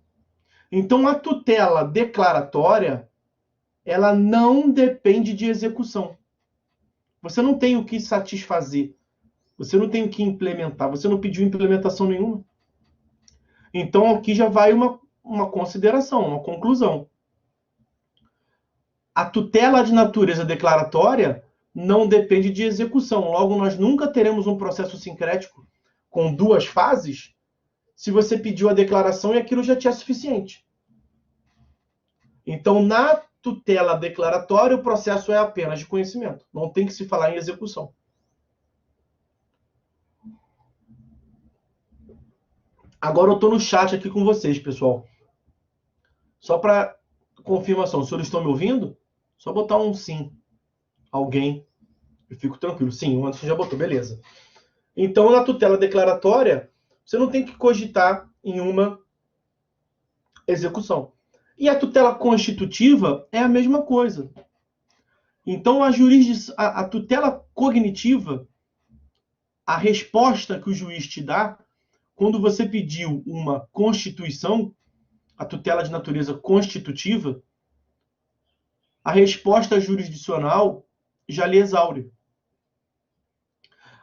Então, a tutela declaratória, ela não depende de execução. Você não tem o que satisfazer. Você não tem o que implementar. Você não pediu implementação nenhuma. Então, aqui já vai uma consideração, uma conclusão. A tutela de natureza declaratória não depende de execução. Logo, nós nunca teremos um processo sincrético com duas fases se você pediu a declaração e aquilo já tinha suficiente. Então, na tutela declaratória, o processo é apenas de conhecimento. Não tem que se falar em execução. Agora eu estou no chat aqui com vocês, pessoal. Só para confirmação, os senhores estão me ouvindo? Só botar um sim. Alguém. Eu fico tranquilo. Sim, o Anderson já botou, beleza. Então, na tutela declaratória, você não tem que cogitar em uma execução. E a tutela constitutiva é a mesma coisa. Então, a tutela cognitiva, a resposta que o juiz te dá, quando você pediu uma constituição, a tutela de natureza constitutiva, a resposta jurisdicional já lhe exaure.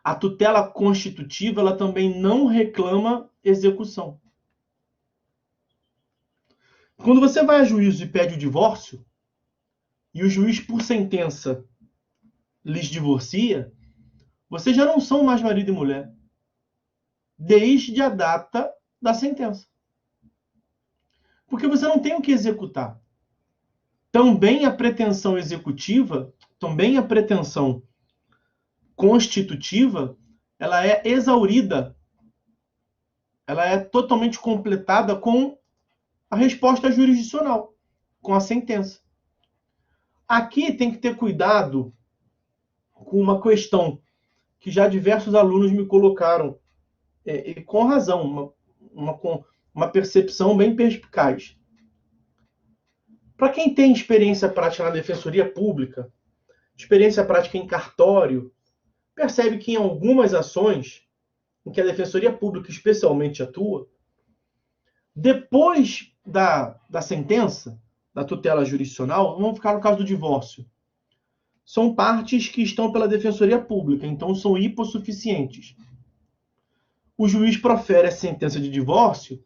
A tutela constitutiva, ela também não reclama execução. Quando você vai a juízo e pede o divórcio, e o juiz, por sentença, lhes divorcia, vocês já não são mais marido e mulher, desde a data da sentença. Porque você não tem o que executar. Também a pretensão executiva, também a pretensão constitutiva, ela é exaurida. Ela é totalmente completada com a resposta jurisdicional, com a sentença. Aqui tem que ter cuidado com uma questão que já diversos alunos me colocaram, e com razão, uma percepção bem perspicaz. Para quem tem experiência prática na defensoria pública, experiência prática em cartório, percebe que em algumas ações em que a defensoria pública especialmente atua, depois da sentença, da tutela jurisdicional, vamos ficar no caso do divórcio. São partes que estão pela defensoria pública, então são hipossuficientes. O juiz profere a sentença de divórcio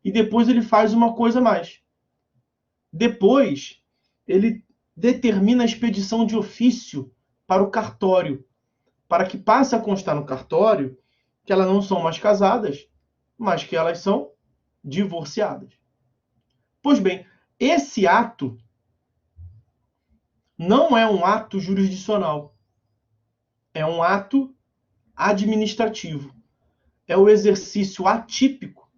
e depois ele faz uma coisa a mais. Depois, ele determina a expedição de ofício para o cartório, para que passe a constar no cartório que elas não são mais casadas, mas que elas são divorciadas. Pois bem, esse ato não é um ato jurisdicional. É um ato administrativo. É o exercício atípico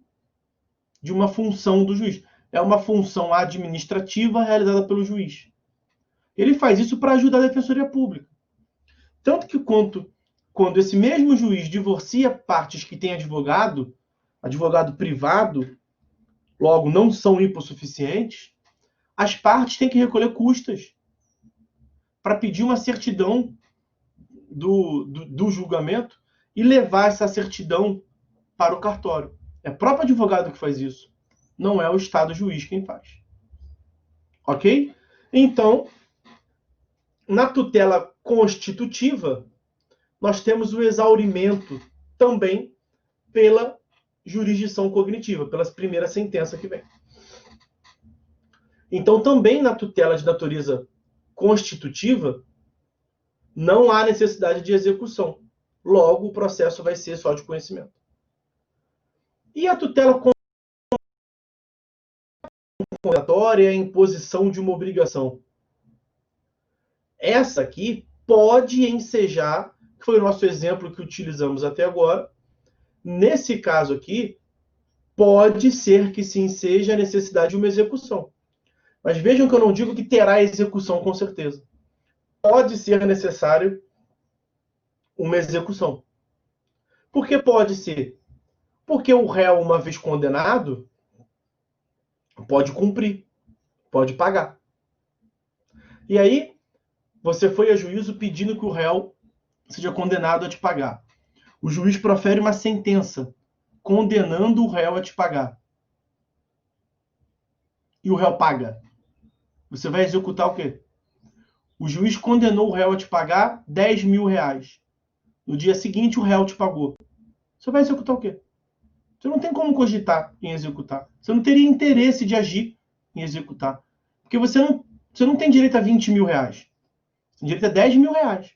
de uma função do juiz. É uma função administrativa realizada pelo juiz. Ele faz isso para ajudar a defensoria pública. Tanto que quando esse mesmo juiz divorcia partes que têm advogado privado, logo não são hipossuficientes, as partes têm que recolher custas para pedir uma certidão do julgamento e levar essa certidão para o cartório. É o próprio advogado que faz isso. Não é o Estado juiz quem faz. Ok? Então, Na tutela constitutiva, nós temos o exaurimento também pela jurisdição cognitiva, pela primeira sentença que vem. Então, também na tutela de natureza constitutiva, não há necessidade de execução. Logo, o processo vai ser só de conhecimento. E a tutela condenatória é a imposição de uma obrigação. Essa aqui pode ensejar, que foi o nosso exemplo que utilizamos até agora. Nesse caso aqui, pode ser que sim seja a necessidade de uma execução. Mas vejam que eu não digo que terá execução com certeza. Pode ser necessário uma execução. Por que pode ser? Porque o réu, uma vez condenado, pode cumprir, pode pagar. E aí, você foi a juízo pedindo que o réu seja condenado a te pagar. O juiz profere uma sentença condenando o réu a te pagar. E o réu paga. Você vai executar o quê? O juiz condenou o réu a te pagar 10 mil reais. No dia seguinte, o réu te pagou. Você vai executar o quê? Você não tem como cogitar em executar. Você não teria interesse de agir em executar. Porque você não tem direito a 20 mil reais. Você tem direito a 10 mil reais.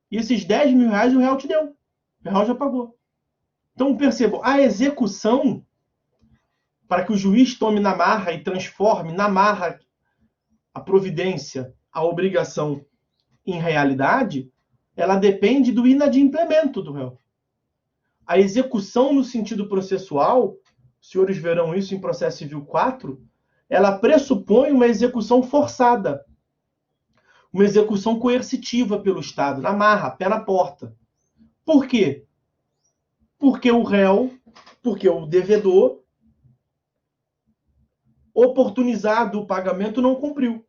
E esses 10 mil reais o réu te deu. O réu já pagou. Então, percebam, a execução, para que o juiz tome na marra e transforme na marra a providência, a obrigação em realidade, ela depende do inadimplemento do réu. A execução no sentido processual, os senhores verão isso em processo civil 4, ela pressupõe uma execução forçada, uma execução coercitiva pelo Estado, na marra, pé na porta. Por quê? Porque o réu, porque o devedor, oportunizado o pagamento, não cumpriu.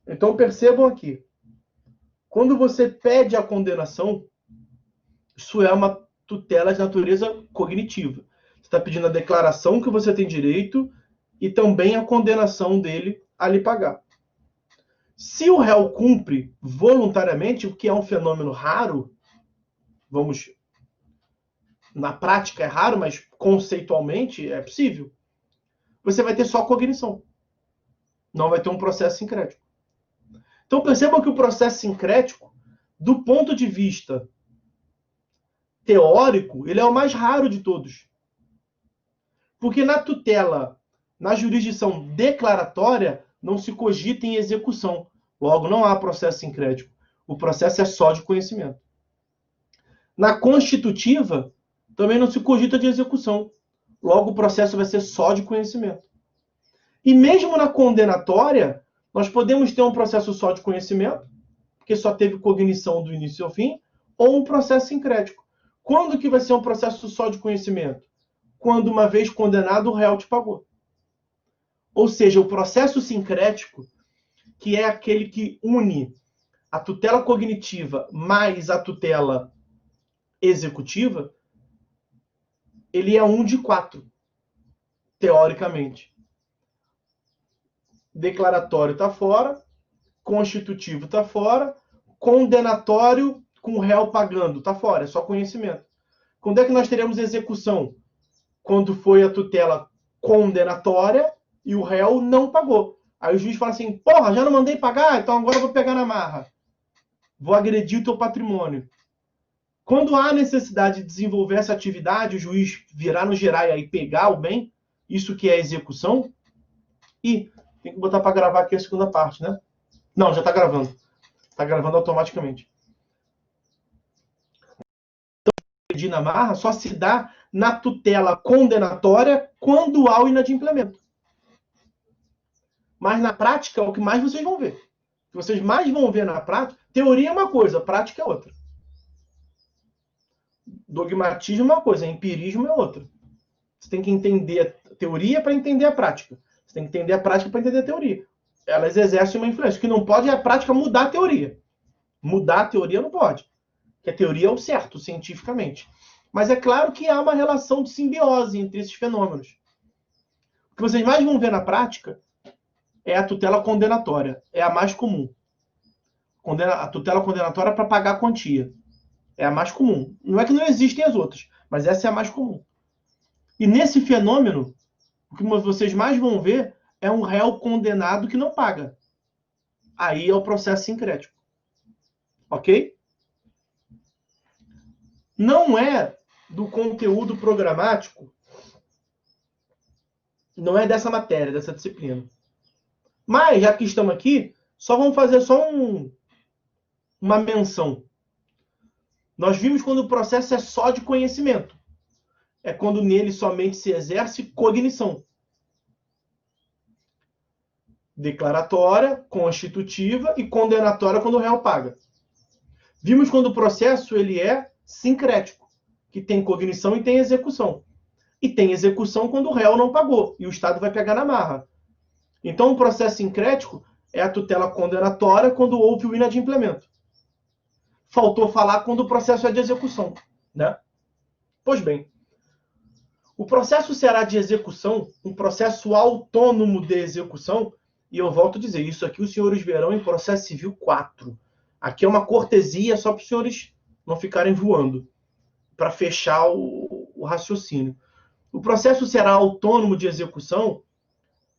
Então percebam aqui, quando você pede a condenação, isso é uma tutela de natureza cognitiva. Você está pedindo a declaração que você tem direito e também a condenação dele a lhe pagar. Se o réu cumpre voluntariamente, o que é um fenômeno raro, na prática é raro, mas conceitualmente é possível, você vai ter só cognição. Não vai ter um processo sincrético. Então percebam que o processo sincrético, do ponto de vista teórico, ele é o mais raro de todos. Porque na tutela, na jurisdição declaratória, não se cogita em execução. Logo, não há processo sincrético. O processo é só de conhecimento. Na constitutiva, também não se cogita de execução. Logo, o processo vai ser só de conhecimento. E mesmo na condenatória, nós podemos ter um processo só de conhecimento, porque só teve cognição do início ao fim, ou um processo sincrético. Quando que vai ser um processo só de conhecimento? Quando, uma vez condenado, o réu te pagou. Ou seja, o processo sincrético, que é aquele que une a tutela cognitiva mais a tutela executiva, ele é 1 de 4, teoricamente. Declaratório está fora, constitutivo está fora, condenatório com o réu pagando está fora, é só conhecimento. Quando é que nós teremos execução? Quando foi a tutela condenatória e o réu não pagou. Aí o juiz fala assim, porra, já não mandei pagar, então agora eu vou pegar na marra. Vou agredir o teu patrimônio. Quando há necessidade de desenvolver essa atividade, o juiz virar no gerai e pegar o bem, isso que é execução, e tem que botar para gravar aqui a segunda parte, né? Não, já está gravando. Está gravando automaticamente. Então, agredir na marra só se dá na tutela condenatória quando há o inadimplemento. Mas na prática é o que mais vocês vão ver. O que vocês mais vão ver na prática, teoria é uma coisa, prática é outra. Dogmatismo é uma coisa, empirismo é outra. Você tem que entender a teoria para entender a prática. Você tem que entender a prática para entender a teoria. Elas exercem uma influência. O que não pode é a prática mudar a teoria. Mudar a teoria não pode. Porque a teoria é o certo, cientificamente. Mas é claro que há uma relação de simbiose entre esses fenômenos. O que vocês mais vão ver na prática é a tutela condenatória. É a mais comum. A tutela condenatória para pagar a quantia. É a mais comum. Não é que não existem as outras, mas essa é a mais comum. E nesse fenômeno, o que vocês mais vão ver é um réu condenado que não paga. Aí é o processo sincrético. Ok? Não é do conteúdo programático, não é dessa matéria, dessa disciplina. Mas, já que estamos aqui, vamos fazer uma menção. Nós vimos quando o processo é só de conhecimento. É quando nele somente se exerce cognição. Declaratória, constitutiva e condenatória quando o réu paga. Vimos quando o processo ele é sincrético, que tem cognição e tem execução. E tem execução quando o réu não pagou e o Estado vai pegar na marra. Então, o processo sincrético é a tutela condenatória quando houve o inadimplemento. Faltou falar quando o processo é de execução, né? Pois bem, o processo será de execução, um processo autônomo de execução, e eu volto a dizer, isso aqui os senhores verão em processo civil 4. Aqui é uma cortesia só para os senhores não ficarem voando, para fechar o raciocínio. O processo será autônomo de execução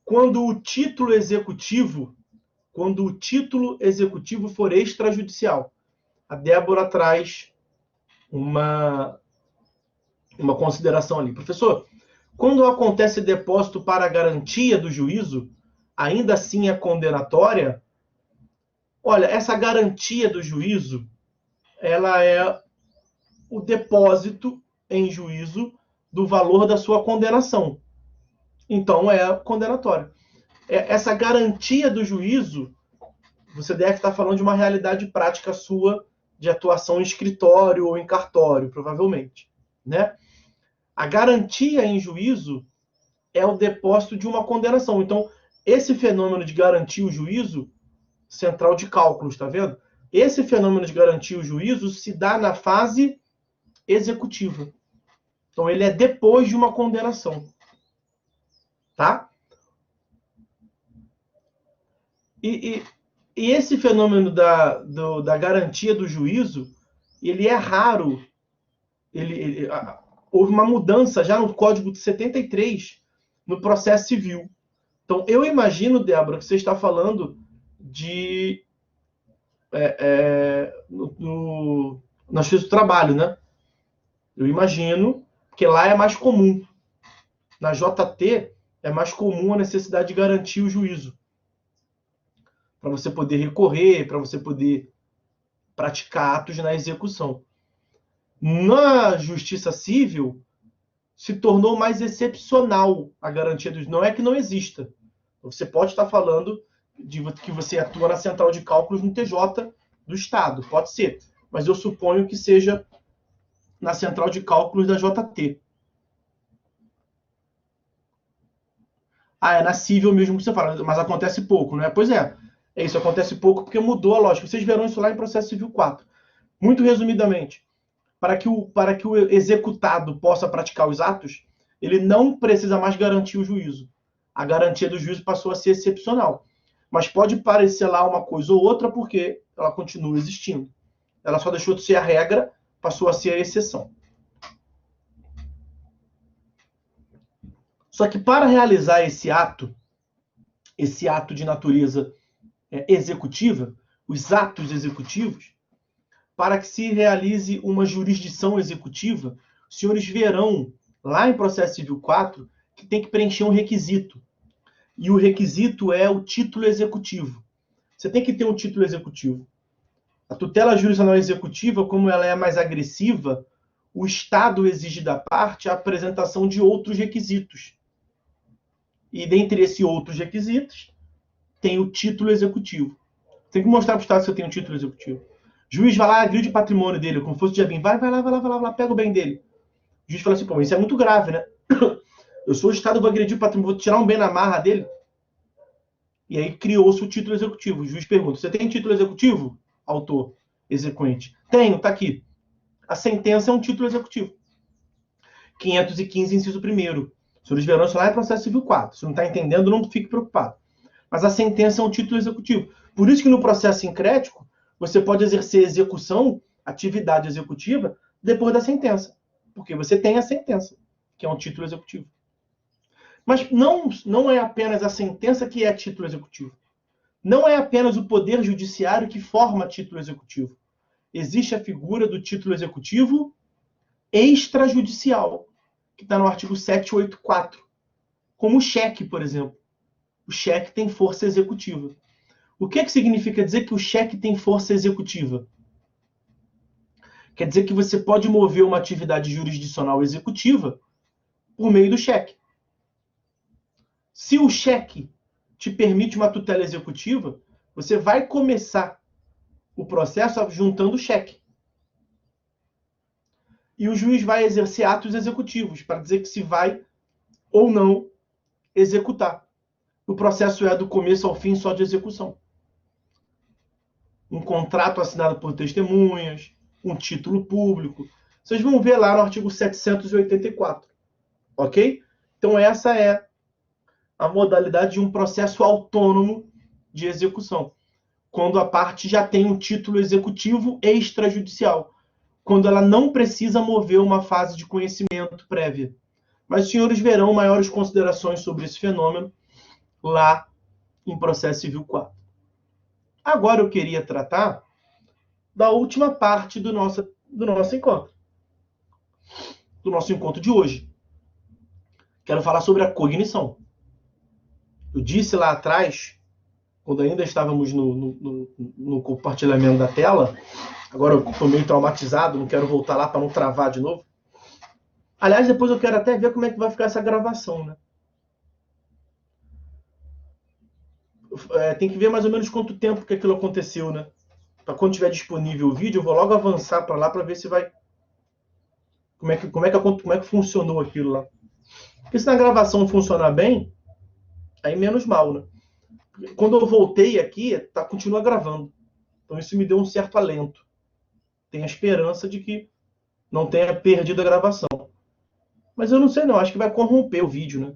quando o título executivo for extrajudicial. A Débora traz uma consideração ali. Professor, quando acontece depósito para a garantia do juízo, ainda assim é condenatória? Olha, essa garantia do juízo, ela é o depósito em juízo do valor da sua condenação. Então, é condenatório. Essa garantia do juízo, você deve estar falando de uma realidade prática sua de atuação em escritório ou em cartório, provavelmente, né? A garantia em juízo é o depósito de uma condenação. Então, esse fenômeno de garantir o juízo, central de cálculos, tá vendo? Esse fenômeno de garantir o juízo se dá na fase executiva. Então, ele é depois de uma condenação. Tá? E esse fenômeno da garantia do juízo, ele é raro. Houve uma mudança já no Código de 73, no processo civil. Então, eu imagino, Débora, que você está falando de na Justiça do Trabalho, né? Eu imagino que lá é mais comum. Na JT é mais comum a necessidade de garantir o juízo. Para você poder recorrer, para você poder praticar atos na execução. Na Justiça Civil, se tornou mais excepcional a garantia do juízo. Não é que não exista. Você pode estar falando de que você atua na central de cálculos no TJ do Estado. Pode ser. Mas eu suponho que seja na central de cálculos da JT. É na civil mesmo que você fala, mas acontece pouco, não é? Pois é, isso acontece pouco porque mudou a lógica. Vocês verão isso lá em processo civil 4. Muito resumidamente, para que o executado possa praticar os atos, ele não precisa mais garantir o juízo. A garantia do juízo passou a ser excepcional. Mas pode parecer lá uma coisa ou outra porque ela continua existindo. Ela só deixou de ser a regra, passou a ser a exceção. Só que para realizar esse ato de natureza executiva, os atos executivos, para que se realize uma jurisdição executiva, os senhores verão, lá em processo civil 4, que tem que preencher um requisito. E o requisito é o título executivo. Você tem que ter um título executivo. A tutela jurisdicional executiva, como ela é mais agressiva, o Estado exige da parte a apresentação de outros requisitos. E dentre esses outros requisitos, tem o título executivo. Tem que mostrar para o Estado que você tem um título executivo. O juiz vai lá, agride o patrimônio dele, como fosse de bem. Vai lá, pega o bem dele. O juiz fala assim, pô, isso é muito grave, né? Eu sou o Estado, vou agredir o patrimônio, vou tirar um bem na marra dele. E aí criou-se o título executivo. O juiz pergunta, você tem título executivo, autor, exequente? Tenho, tá aqui. A sentença é um título executivo. 515, inciso 1º. Os senhores verão isso lá em processo civil 4. Se não está entendendo, não fique preocupado. Mas a sentença é um título executivo. Por isso que no processo sincrético, você pode exercer execução, atividade executiva, depois da sentença. Porque você tem a sentença, que é um título executivo. Mas não é apenas a sentença que é título executivo. Não é apenas o Poder Judiciário que forma título executivo. Existe a figura do título executivo extrajudicial, que está no artigo 784, como o cheque, por exemplo. O cheque tem força executiva. O que significa dizer que o cheque tem força executiva? Quer dizer que você pode mover uma atividade jurisdicional executiva por meio do cheque. Se o cheque te permite uma tutela executiva, você vai começar o processo juntando o cheque. E o juiz vai exercer atos executivos para dizer que se vai ou não executar. O processo é do começo ao fim só de execução. Um contrato assinado por testemunhas, um título público. Vocês vão ver lá no artigo 784. Ok? Então essa é a modalidade de um processo autônomo de execução. Quando a parte já tem um título executivo extrajudicial. Quando ela não precisa mover uma fase de conhecimento prévia. Mas os senhores verão maiores considerações sobre esse fenômeno lá em Processo Civil 4. Agora eu queria tratar da última parte do nosso encontro. Do nosso encontro de hoje. Quero falar sobre a cognição. Eu disse lá atrás, quando ainda estávamos no compartilhamento da tela, agora eu estou meio traumatizado, não quero voltar lá para não travar de novo. Aliás, depois eu quero até ver como é que vai ficar essa gravação, né? Tem que ver mais ou menos quanto tempo que aquilo aconteceu, né? Para quando tiver disponível o vídeo, eu vou logo avançar para lá para ver se vai... Como é que funcionou aquilo lá. Porque se na gravação funcionar bem, aí menos mal, né? Quando eu voltei aqui, continua gravando. Então isso me deu um certo alento. Tenho a esperança de que não tenha perdido a gravação. Mas eu não sei não, acho que vai corromper o vídeo, né?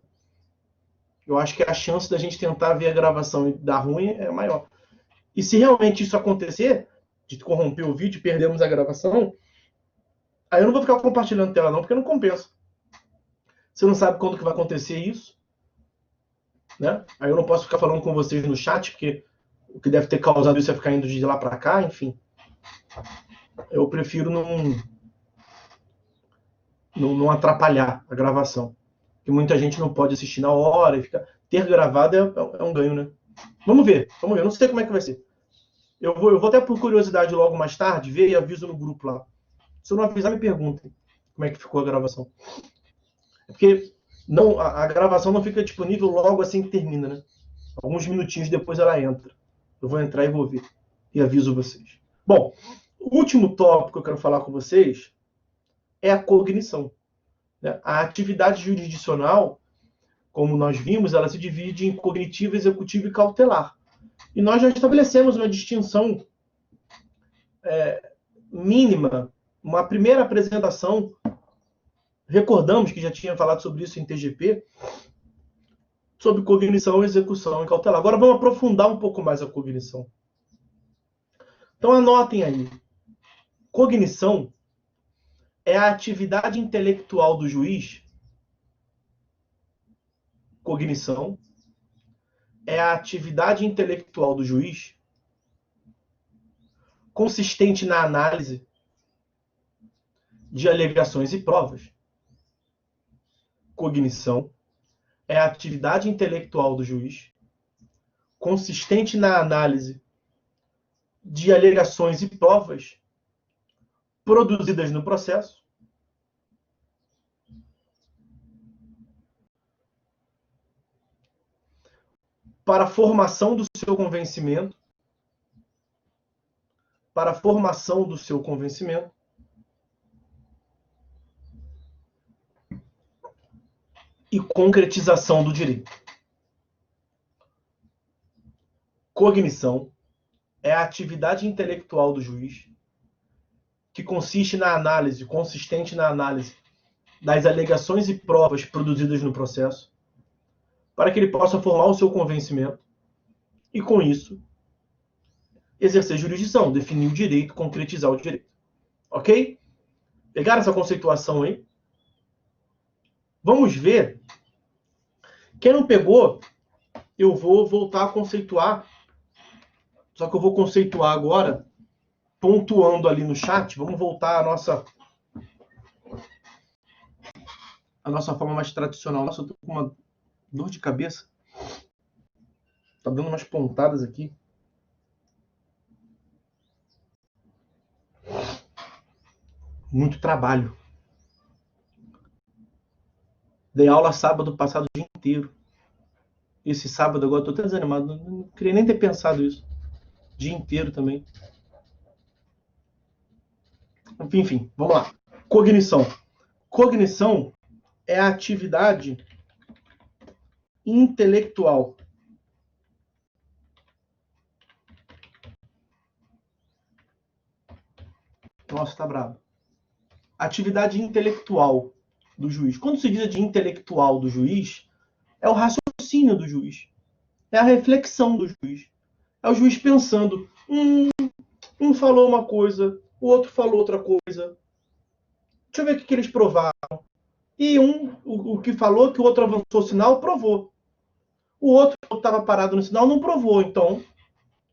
Eu acho que a chance da gente tentar ver a gravação e dar ruim é maior. E se realmente isso acontecer, de corromper o vídeo e perdermos a gravação, aí eu não vou ficar compartilhando tela não, porque não compensa. Você não sabe quando que vai acontecer isso, né? Aí eu não posso ficar falando com vocês no chat, porque o que deve ter causado isso é ficar indo de lá para cá, enfim. Eu prefiro não atrapalhar a gravação. Porque muita gente não pode assistir na hora e ficar... Ter gravado é um ganho, né? Vamos ver. Eu não sei como é que vai ser. Eu vou até por curiosidade logo mais tarde ver e aviso no grupo lá. Se eu não avisar, me perguntem como é que ficou a gravação. É porque a gravação não fica disponível logo assim que termina, né? Alguns minutinhos depois ela entra. Eu vou entrar e vou ver. E aviso vocês. Bom, o último tópico que eu quero falar com vocês é a cognição. A atividade jurisdicional, como nós vimos, ela se divide em cognitiva, executiva e cautelar. E nós já estabelecemos uma distinção mínima, uma primeira apresentação. Recordamos que já tinha falado sobre isso em TGP, sobre cognição, execução e cautelar. Agora vamos aprofundar um pouco mais a cognição. Então anotem aí. Cognição é a atividade intelectual do juiz. Cognição é a atividade intelectual do juiz consistente na análise de alegações e provas. Cognição é a atividade intelectual do juiz consistente na análise de alegações e provas produzidas no processo para a formação do seu convencimento, e concretização do direito. Cognição é a atividade intelectual do juiz que consistente na análise das alegações e provas produzidas no processo, para que ele possa formar o seu convencimento e, com isso, exercer jurisdição, definir o direito, concretizar o direito. Ok? Pegaram essa conceituação aí? Vamos ver. Quem não pegou, eu vou voltar a conceituar. Só que eu vou conceituar agora, pontuando ali no chat. Vamos voltar à nossa forma mais tradicional. Nossa, eu tô com uma dor de cabeça. Tá dando umas pontadas aqui. Muito trabalho. Dei aula sábado passado o dia inteiro. Esse sábado agora eu tô até desanimado. Não queria nem ter pensado isso. Dia inteiro também. Enfim, vamos lá. Cognição. Cognição é a atividade intelectual. Nossa, tá bravo. Atividade intelectual do juiz. Quando se diz de intelectual do juiz, é o raciocínio do juiz. É a reflexão do juiz. É o juiz pensando, um falou uma coisa, o outro falou outra coisa. Deixa eu ver o que eles provaram. E o que falou que o outro avançou o sinal, provou. O outro que estava parado no sinal não provou. Então,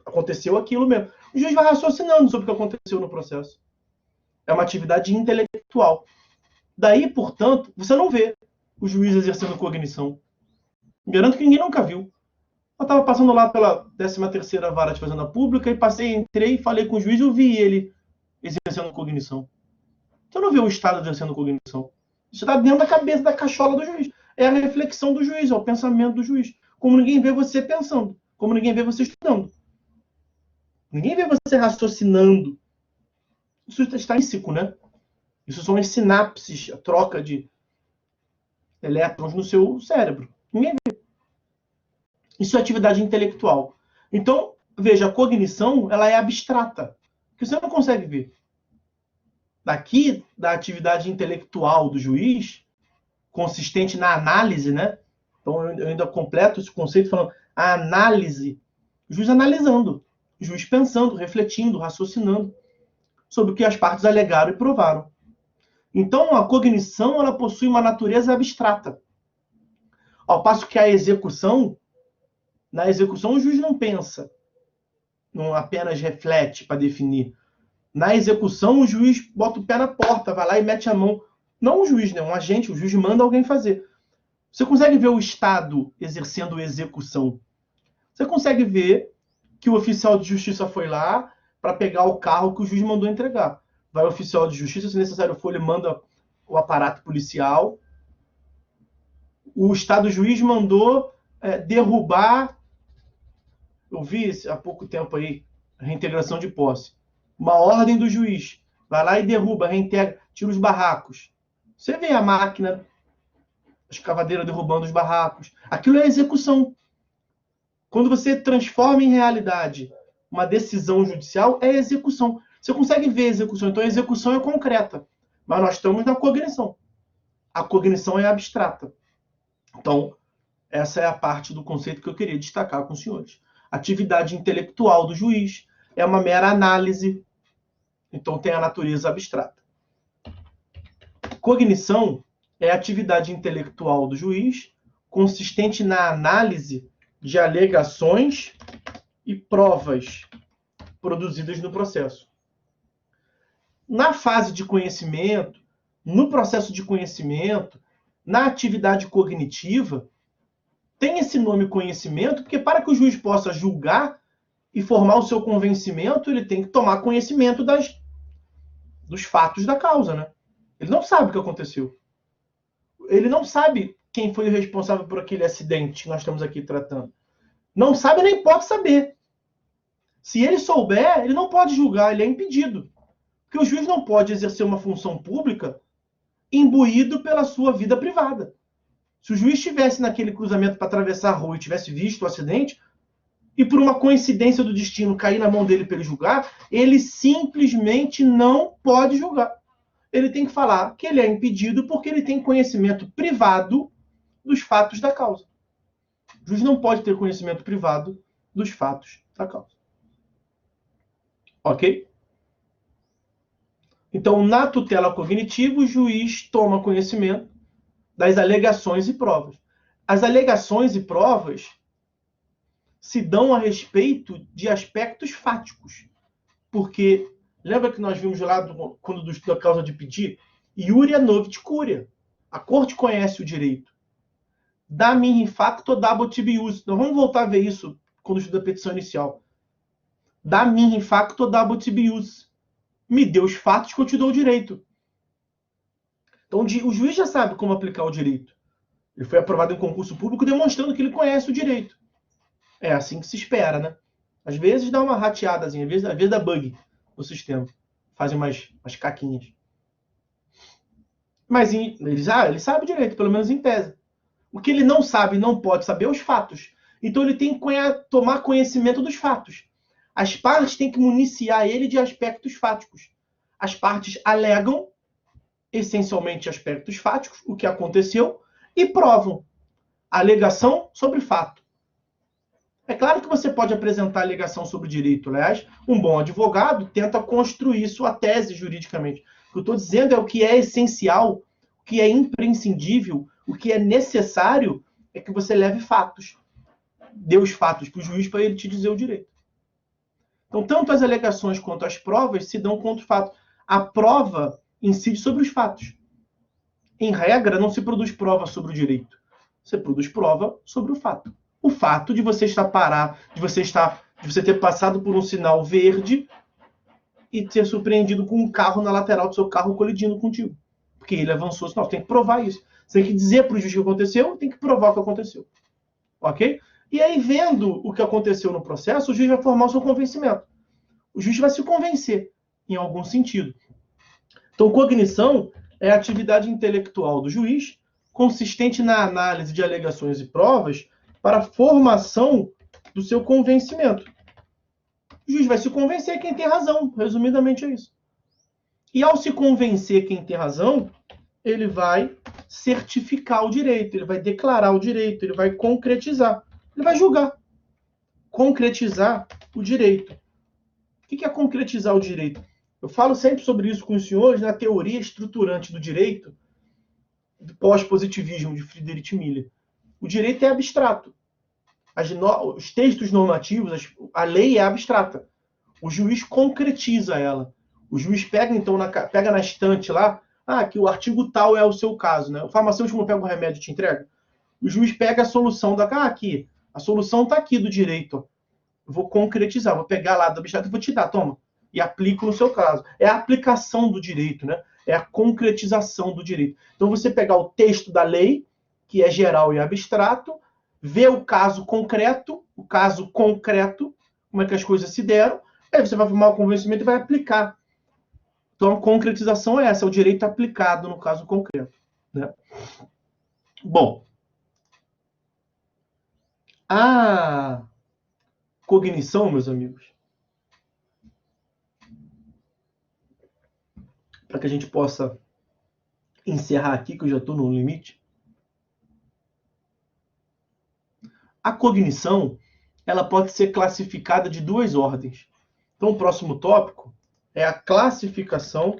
aconteceu aquilo mesmo. O juiz vai raciocinando sobre o que aconteceu no processo. É uma atividade intelectual. Daí, portanto, você não vê o juiz exercendo cognição. Garanto que ninguém nunca viu. Eu estava passando lá pela 13ª Vara de Fazenda Pública e entrei, falei com o juiz e eu vi ele exercendo cognição. Você não vê o Estado exercendo cognição. Isso está dentro da cabeça, da cachola do juiz. É a reflexão do juiz, é o pensamento do juiz. Como ninguém vê você pensando, como ninguém vê você estudando. Ninguém vê você raciocinando. Isso está intrínseco, né? Isso são as sinapses, a troca de elétrons no seu cérebro. Ninguém vê. Isso é atividade intelectual. Então, veja, a cognição ela é abstrata, que você não consegue ver. Daqui, da atividade intelectual do juiz, consistente na análise, né? Então, eu ainda completo esse conceito falando a análise. O juiz analisando, o juiz pensando, refletindo, raciocinando sobre o que as partes alegaram e provaram. Então, a cognição ela possui uma natureza abstrata. Ao passo que a execução, na execução o juiz não pensa, não apenas reflete para definir. Na execução, o juiz bota o pé na porta, vai lá e mete a mão. Não o juiz, né? Um agente, o juiz manda alguém fazer. Você consegue ver o Estado exercendo execução. Você consegue ver que o oficial de justiça foi lá para pegar o carro que o juiz mandou entregar. Vai o oficial de justiça, se necessário for, ele manda o aparato policial. O Estado juiz mandou derrubar. Eu vi há pouco tempo aí, a reintegração de posse. Uma ordem do juiz. Vai lá e derruba, reintegra, tira os barracos. Você vê a máquina, a escavadeira derrubando os barracos. Aquilo é execução. Quando você transforma em realidade uma decisão judicial, é execução. Você consegue ver a execução. Então, a execução é concreta. Mas nós estamos na cognição. A cognição é abstrata. Então, essa é a parte do conceito que eu queria destacar com os senhores. Atividade intelectual do juiz é uma mera análise. Então, tem a natureza abstrata. Cognição é a atividade intelectual do juiz consistente na análise de alegações e provas produzidas no processo. Na fase de conhecimento, no processo de conhecimento, na atividade cognitiva, tem esse nome conhecimento, porque para que o juiz possa julgar e formar o seu convencimento, ele tem que tomar conhecimento dos fatos da causa, né? Ele não sabe o que aconteceu. Ele não sabe quem foi o responsável por aquele acidente que nós estamos aqui tratando. Não sabe nem pode saber. Se ele souber, ele não pode julgar, ele é impedido. Porque o juiz não pode exercer uma função pública imbuído pela sua vida privada. Se o juiz estivesse naquele cruzamento para atravessar a rua e tivesse visto o acidente, e por uma coincidência do destino cair na mão dele para ele julgar, ele simplesmente não pode julgar. Ele tem que falar que ele é impedido porque ele tem conhecimento privado dos fatos da causa. O juiz não pode ter conhecimento privado dos fatos da causa. Ok? Então, na tutela cognitiva, o juiz toma conhecimento das alegações e provas. As alegações e provas se dão a respeito de aspectos fáticos. Porque, lembra que nós vimos lá, quando do estudo da causa de pedir? Iuria novit curia. A corte conhece o direito. Da mihi facto dabot ius. Nós vamos voltar a ver isso quando estuda a petição inicial. Da mihi facto dabot ius. Me dê os fatos que eu te dou o direito. Então, o juiz já sabe como aplicar o direito. Ele foi aprovado em concurso público demonstrando que ele conhece o direito. É assim que se espera, né? Às vezes dá uma rateadazinha, às vezes dá bug no sistema. Fazem umas caquinhas. Mas ele sabe direito, pelo menos em tese. O que ele não sabe, não pode saber, é os fatos. Então ele tem que tomar conhecimento dos fatos. As partes têm que municiar ele de aspectos fáticos. As partes alegam, essencialmente, aspectos fáticos, o que aconteceu, e provam. Alegação sobre fato. É claro que você pode apresentar alegação sobre o direito. Aliás, um bom advogado tenta construir sua tese juridicamente. O que eu estou dizendo é o que é essencial, o que é imprescindível, o que é necessário é que você leve fatos. Dê os fatos para o juiz para ele te dizer o direito. Então, tanto as alegações quanto as provas se dão contra o fato. A prova incide sobre os fatos. Em regra, não se produz prova sobre o direito. Você produz prova sobre o fato. O fato de você estar parado, de você ter passado por um sinal verde e ter surpreendido com um carro na lateral do seu carro colidindo contigo. Porque ele avançou, senão tem que provar isso. Você tem que dizer para o juiz o que aconteceu, tem que provar o que aconteceu. Ok? E aí, vendo o que aconteceu no processo, o juiz vai formar o seu convencimento. O juiz vai se convencer, em algum sentido. Então, cognição é a atividade intelectual do juiz, consistente na análise de alegações e provas para a formação do seu convencimento. O juiz vai se convencer quem tem razão, resumidamente é isso. E ao se convencer quem tem razão, ele vai certificar o direito, ele vai declarar o direito, ele vai concretizar, ele vai julgar. Concretizar o direito. O que é concretizar o direito? Eu falo sempre sobre isso com os senhores na teoria estruturante do direito, do pós-positivismo de Friedrich Miller. O direito é abstrato. Os textos normativos, a lei é abstrata. O juiz concretiza ela. O juiz pega, então, pega na estante lá, que o artigo tal é o seu caso, né? O farmacêutico não pega o remédio e te entrega. O juiz pega a solução aqui. A solução está aqui do direito. Ó. Eu vou concretizar, vou pegar lá do abstrato e vou te dar, toma. E aplico no seu caso. É a aplicação do direito, né? É a concretização do direito. Então, você pegar o texto da lei, que é geral e abstrato, ver o caso concreto, como é que as coisas se deram, aí você vai formar o convencimento e vai aplicar. Então, a concretização é essa, é o direito aplicado no caso concreto. Né? Bom, a cognição, meus amigos, para que a gente possa encerrar aqui, que eu já estou no limite, a cognição ela pode ser classificada de duas ordens. Então, o próximo tópico é a classificação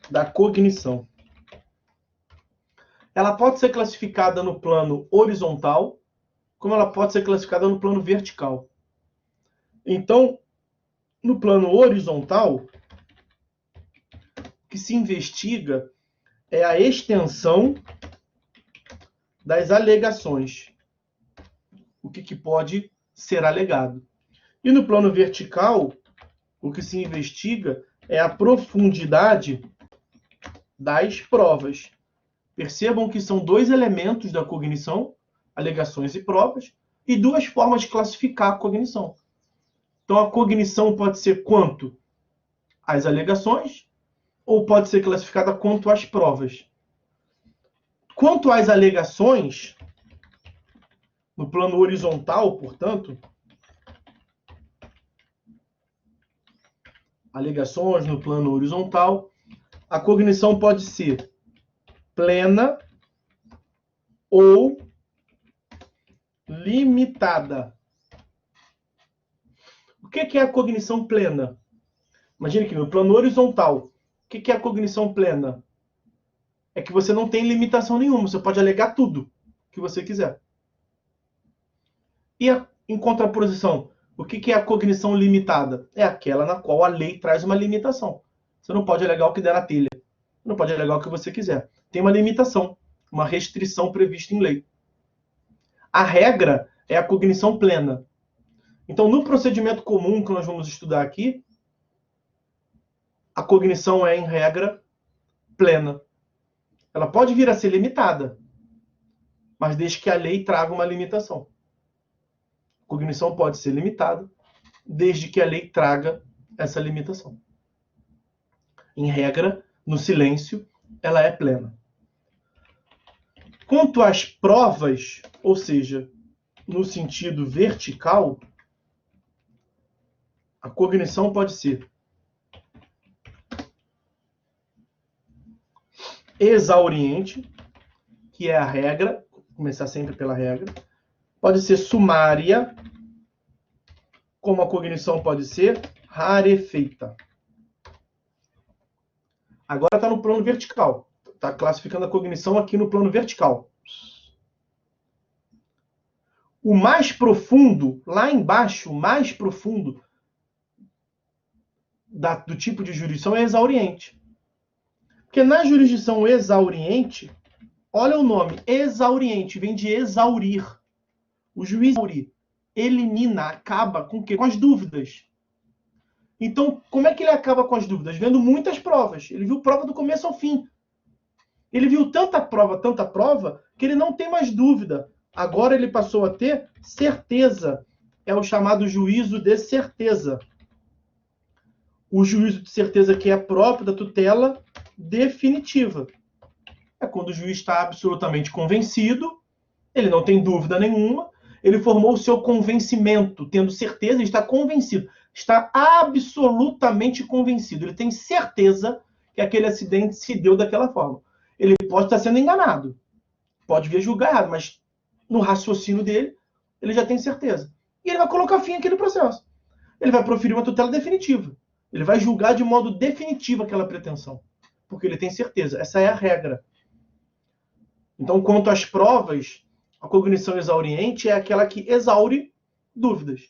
da cognição. Ela pode ser classificada no plano horizontal, como ela pode ser classificada no plano vertical. Então, no plano horizontal, o que se investiga é a extensão das alegações. O que pode ser alegado. E no plano vertical, o que se investiga é a profundidade das provas. Percebam que são dois elementos da cognição, alegações e provas, e duas formas de classificar a cognição. Então, a cognição pode ser quanto às alegações, ou pode ser classificada quanto às provas. Quanto às alegações, no plano horizontal, portanto, alegações no plano horizontal, a cognição pode ser plena ou limitada. O que é a cognição plena? Imagine que no plano horizontal, o que é a cognição plena? É que você não tem limitação nenhuma, você pode alegar tudo que você quiser. E em contraposição, o que é a cognição limitada? É aquela na qual a lei traz uma limitação. Você não pode alegar o que der na telha. Você não pode alegar o que você quiser. Tem uma limitação, uma restrição prevista em lei. A regra é a cognição plena. Então, no procedimento comum que nós vamos estudar aqui, a cognição é, em regra, plena. Ela pode vir a ser limitada, mas desde que a lei traga uma limitação. A cognição pode ser limitada, desde que a lei traga essa limitação. Em regra, no silêncio, ela é plena. Quanto às provas, ou seja, no sentido vertical, a cognição pode ser exauriente, que é a regra, vou começar sempre pela regra, pode ser sumária, como a cognição pode ser rarefeita. Agora está no plano vertical. Está classificando a cognição aqui no plano vertical. O mais profundo, lá embaixo, o mais profundo do tipo de jurisdição é exauriente. Porque na jurisdição exauriente, olha o nome, exauriente, vem de exaurir. O juiz elimina, acaba com o quê? Com as dúvidas. Então, como é que ele acaba com as dúvidas? Vendo muitas provas. Ele viu prova do começo ao fim. Ele viu tanta prova, que ele não tem mais dúvida. Agora ele passou a ter certeza. É o chamado juízo de certeza. O juízo de certeza que é próprio da tutela definitiva. É quando o juiz está absolutamente convencido, ele não tem dúvida nenhuma, ele formou o seu convencimento, tendo certeza, ele está convencido. Está absolutamente convencido. Ele tem certeza que aquele acidente se deu daquela forma. Ele pode estar sendo enganado, pode vir julgar errado, mas no raciocínio dele, ele já tem certeza. E ele vai colocar fim àquele processo. Ele vai proferir uma tutela definitiva. Ele vai julgar de modo definitivo aquela pretensão, porque ele tem certeza. Essa é a regra. Então, quanto às provas, a cognição exauriente é aquela que exaure dúvidas.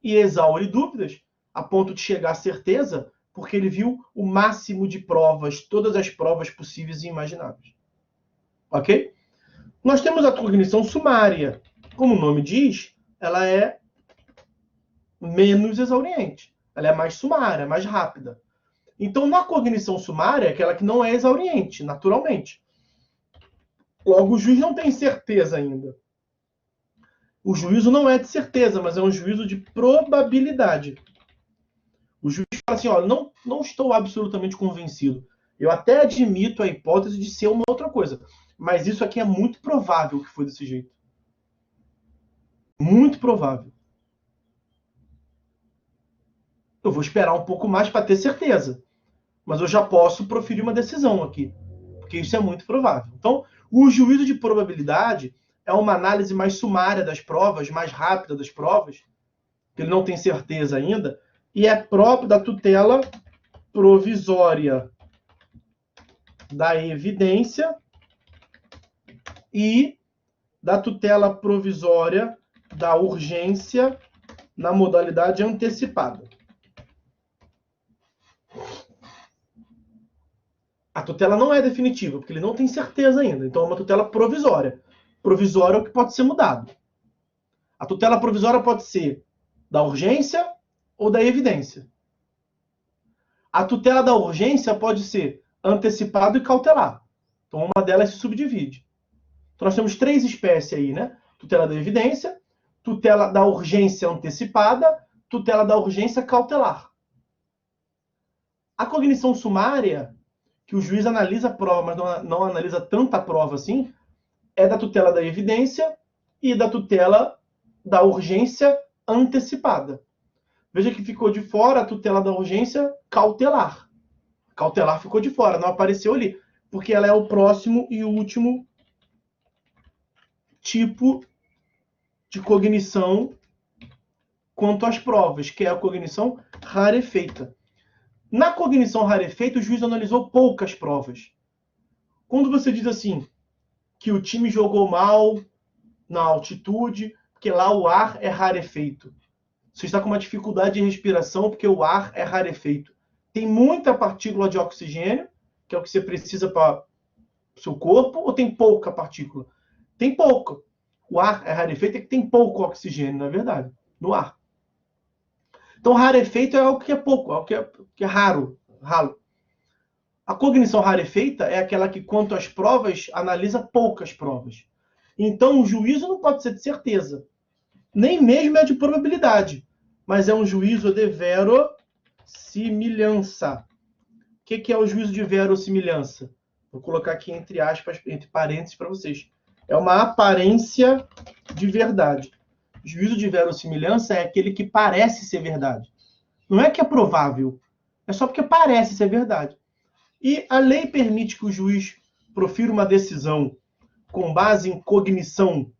E exaure dúvidas a ponto de chegar à certeza, porque ele viu o máximo de provas, todas as provas possíveis e imagináveis. Ok? Nós temos a cognição sumária. Como o nome diz, ela é menos exauriente. Ela é mais sumária, mais rápida. Então, na cognição sumária, é aquela que não é exauriente, naturalmente. Logo, o juiz não tem certeza ainda. O juízo não é de certeza, mas é um juízo de probabilidade. O juiz fala assim, ó, não estou absolutamente convencido. Eu até admito a hipótese de ser uma outra coisa, mas isso aqui é muito provável que foi desse jeito. Muito provável. Eu vou esperar um pouco mais para ter certeza, mas eu já posso proferir uma decisão aqui, porque isso é muito provável. Então, o juízo de probabilidade é uma análise mais sumária das provas, mais rápida das provas, que ele não tem certeza ainda, e é próprio da tutela provisória da evidência e da tutela provisória da urgência na modalidade antecipada. A tutela não é definitiva, porque ele não tem certeza ainda. Então é uma tutela provisória. Provisória é o que pode ser mudado. A tutela provisória pode ser da urgência ou da evidência. A tutela da urgência pode ser antecipado e cautelar. Então uma delas se subdivide. Então nós temos três espécies aí, né? Tutela da evidência, tutela da urgência antecipada, tutela da urgência cautelar. A cognição sumária, que o juiz analisa a prova, mas não analisa tanta prova assim, é da tutela da evidência e da tutela da urgência antecipada. Veja que ficou de fora a tutela da urgência cautelar. Cautelar ficou de fora, não apareceu ali, porque ela é o próximo e último tipo de cognição quanto às provas, que é a cognição rarefeita. Na cognição rarefeita, o juiz analisou poucas provas. Quando você diz assim, que o time jogou mal na altitude, porque lá o ar é rarefeito. Você está com uma dificuldade de respiração porque o ar é rarefeito. Tem muita partícula de oxigênio, que é o que você precisa para o seu corpo, ou tem pouca partícula? Tem pouca. O ar é rarefeito, é que tem pouco oxigênio, na verdade, no ar. Então, rarefeito é algo que é pouco, algo que é raro. A cognição rarefeita é aquela que, quanto às provas, analisa poucas provas. Então, o juízo não pode ser de certeza. Nem mesmo é de probabilidade. Mas é um juízo de verossimilhança. O que é o juízo de verossimilhança? Vou colocar aqui entre aspas, entre parênteses para vocês. É uma aparência de verdade. O juízo de verossimilhança é aquele que parece ser verdade. Não é que é provável. É só porque parece ser verdade. E a lei permite que o juiz profira uma decisão com base em cognição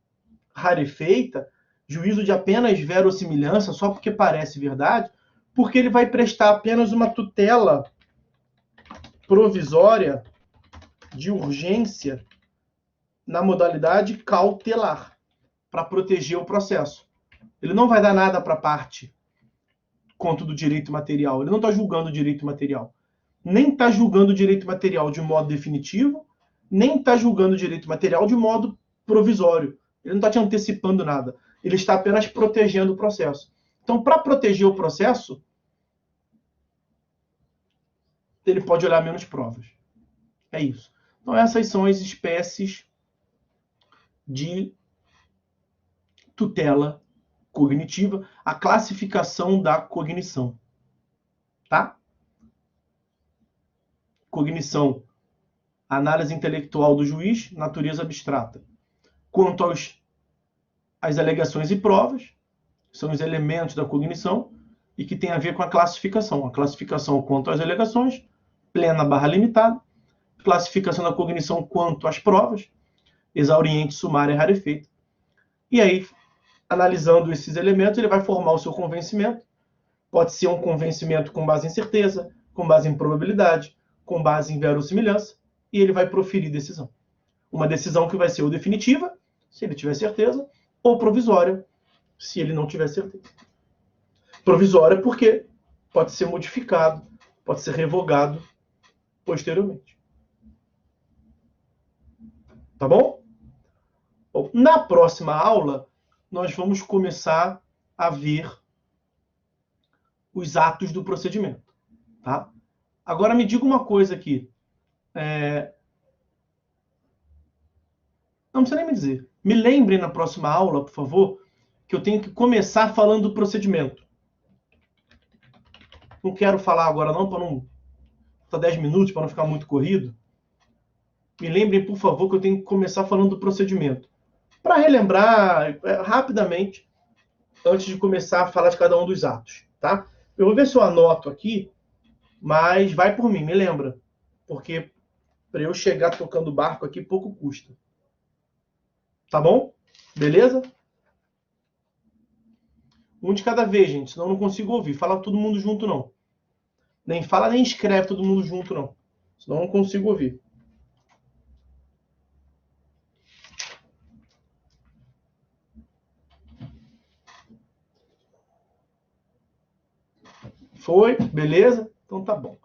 rarefeita, juízo de apenas verossimilhança, só porque parece verdade, porque ele vai prestar apenas uma tutela provisória de urgência na modalidade cautelar, para proteger o processo. Ele não vai dar nada para a parte quanto do direito material. Ele não está julgando o direito material. Nem está julgando o direito material de modo definitivo, nem está julgando o direito material de modo provisório. Ele não está te antecipando nada. Ele está apenas protegendo o processo. Então, para proteger o processo, ele pode olhar menos provas. É isso. Então, essas são as espécies de tutela cognitiva, a classificação da cognição. Tá? Cognição, análise intelectual do juiz, natureza abstrata. Quanto às alegações e provas, são os elementos da cognição e que tem a ver com a classificação. A classificação quanto às alegações, plena barra limitada. Classificação da cognição quanto às provas, exauriente, sumária e rarefeita. E aí, analisando esses elementos, ele vai formar o seu convencimento. Pode ser um convencimento com base em certeza, com base em probabilidade, com base em verossimilhança, e ele vai proferir decisão. Uma decisão que vai ser ou definitiva, se ele tiver certeza, ou provisória, se ele não tiver certeza. Provisória porque pode ser modificado, pode ser revogado posteriormente. Tá bom? Bom, na próxima aula, nós vamos começar a ver os atos do procedimento. Tá? Agora me diga uma coisa aqui. Não precisa nem me dizer. Me lembre na próxima aula, por favor, que eu tenho que começar falando do procedimento. Não quero falar agora não, para não ficar 10 minutos, para não ficar muito corrido. Me lembrem, por favor, que eu tenho que começar falando do procedimento. Para relembrar rapidamente, antes de começar a falar de cada um dos atos. Tá? Eu vou ver se eu anoto aqui, mas vai por mim, me lembra. Porque para eu chegar tocando barco aqui, pouco custa. Tá bom? Beleza? Um de cada vez, gente, senão eu não consigo ouvir. Fala todo mundo junto, não. Nem fala, nem escreve todo mundo junto, não. Senão eu não consigo ouvir. Foi? Beleza? Então tá bom.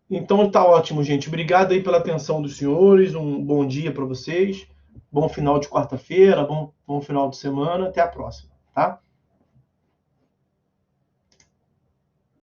Então tá ótimo, gente. Obrigado aí pela atenção dos senhores. Um bom dia para vocês. Bom final de quarta-feira, bom final de semana. Até a próxima, tá?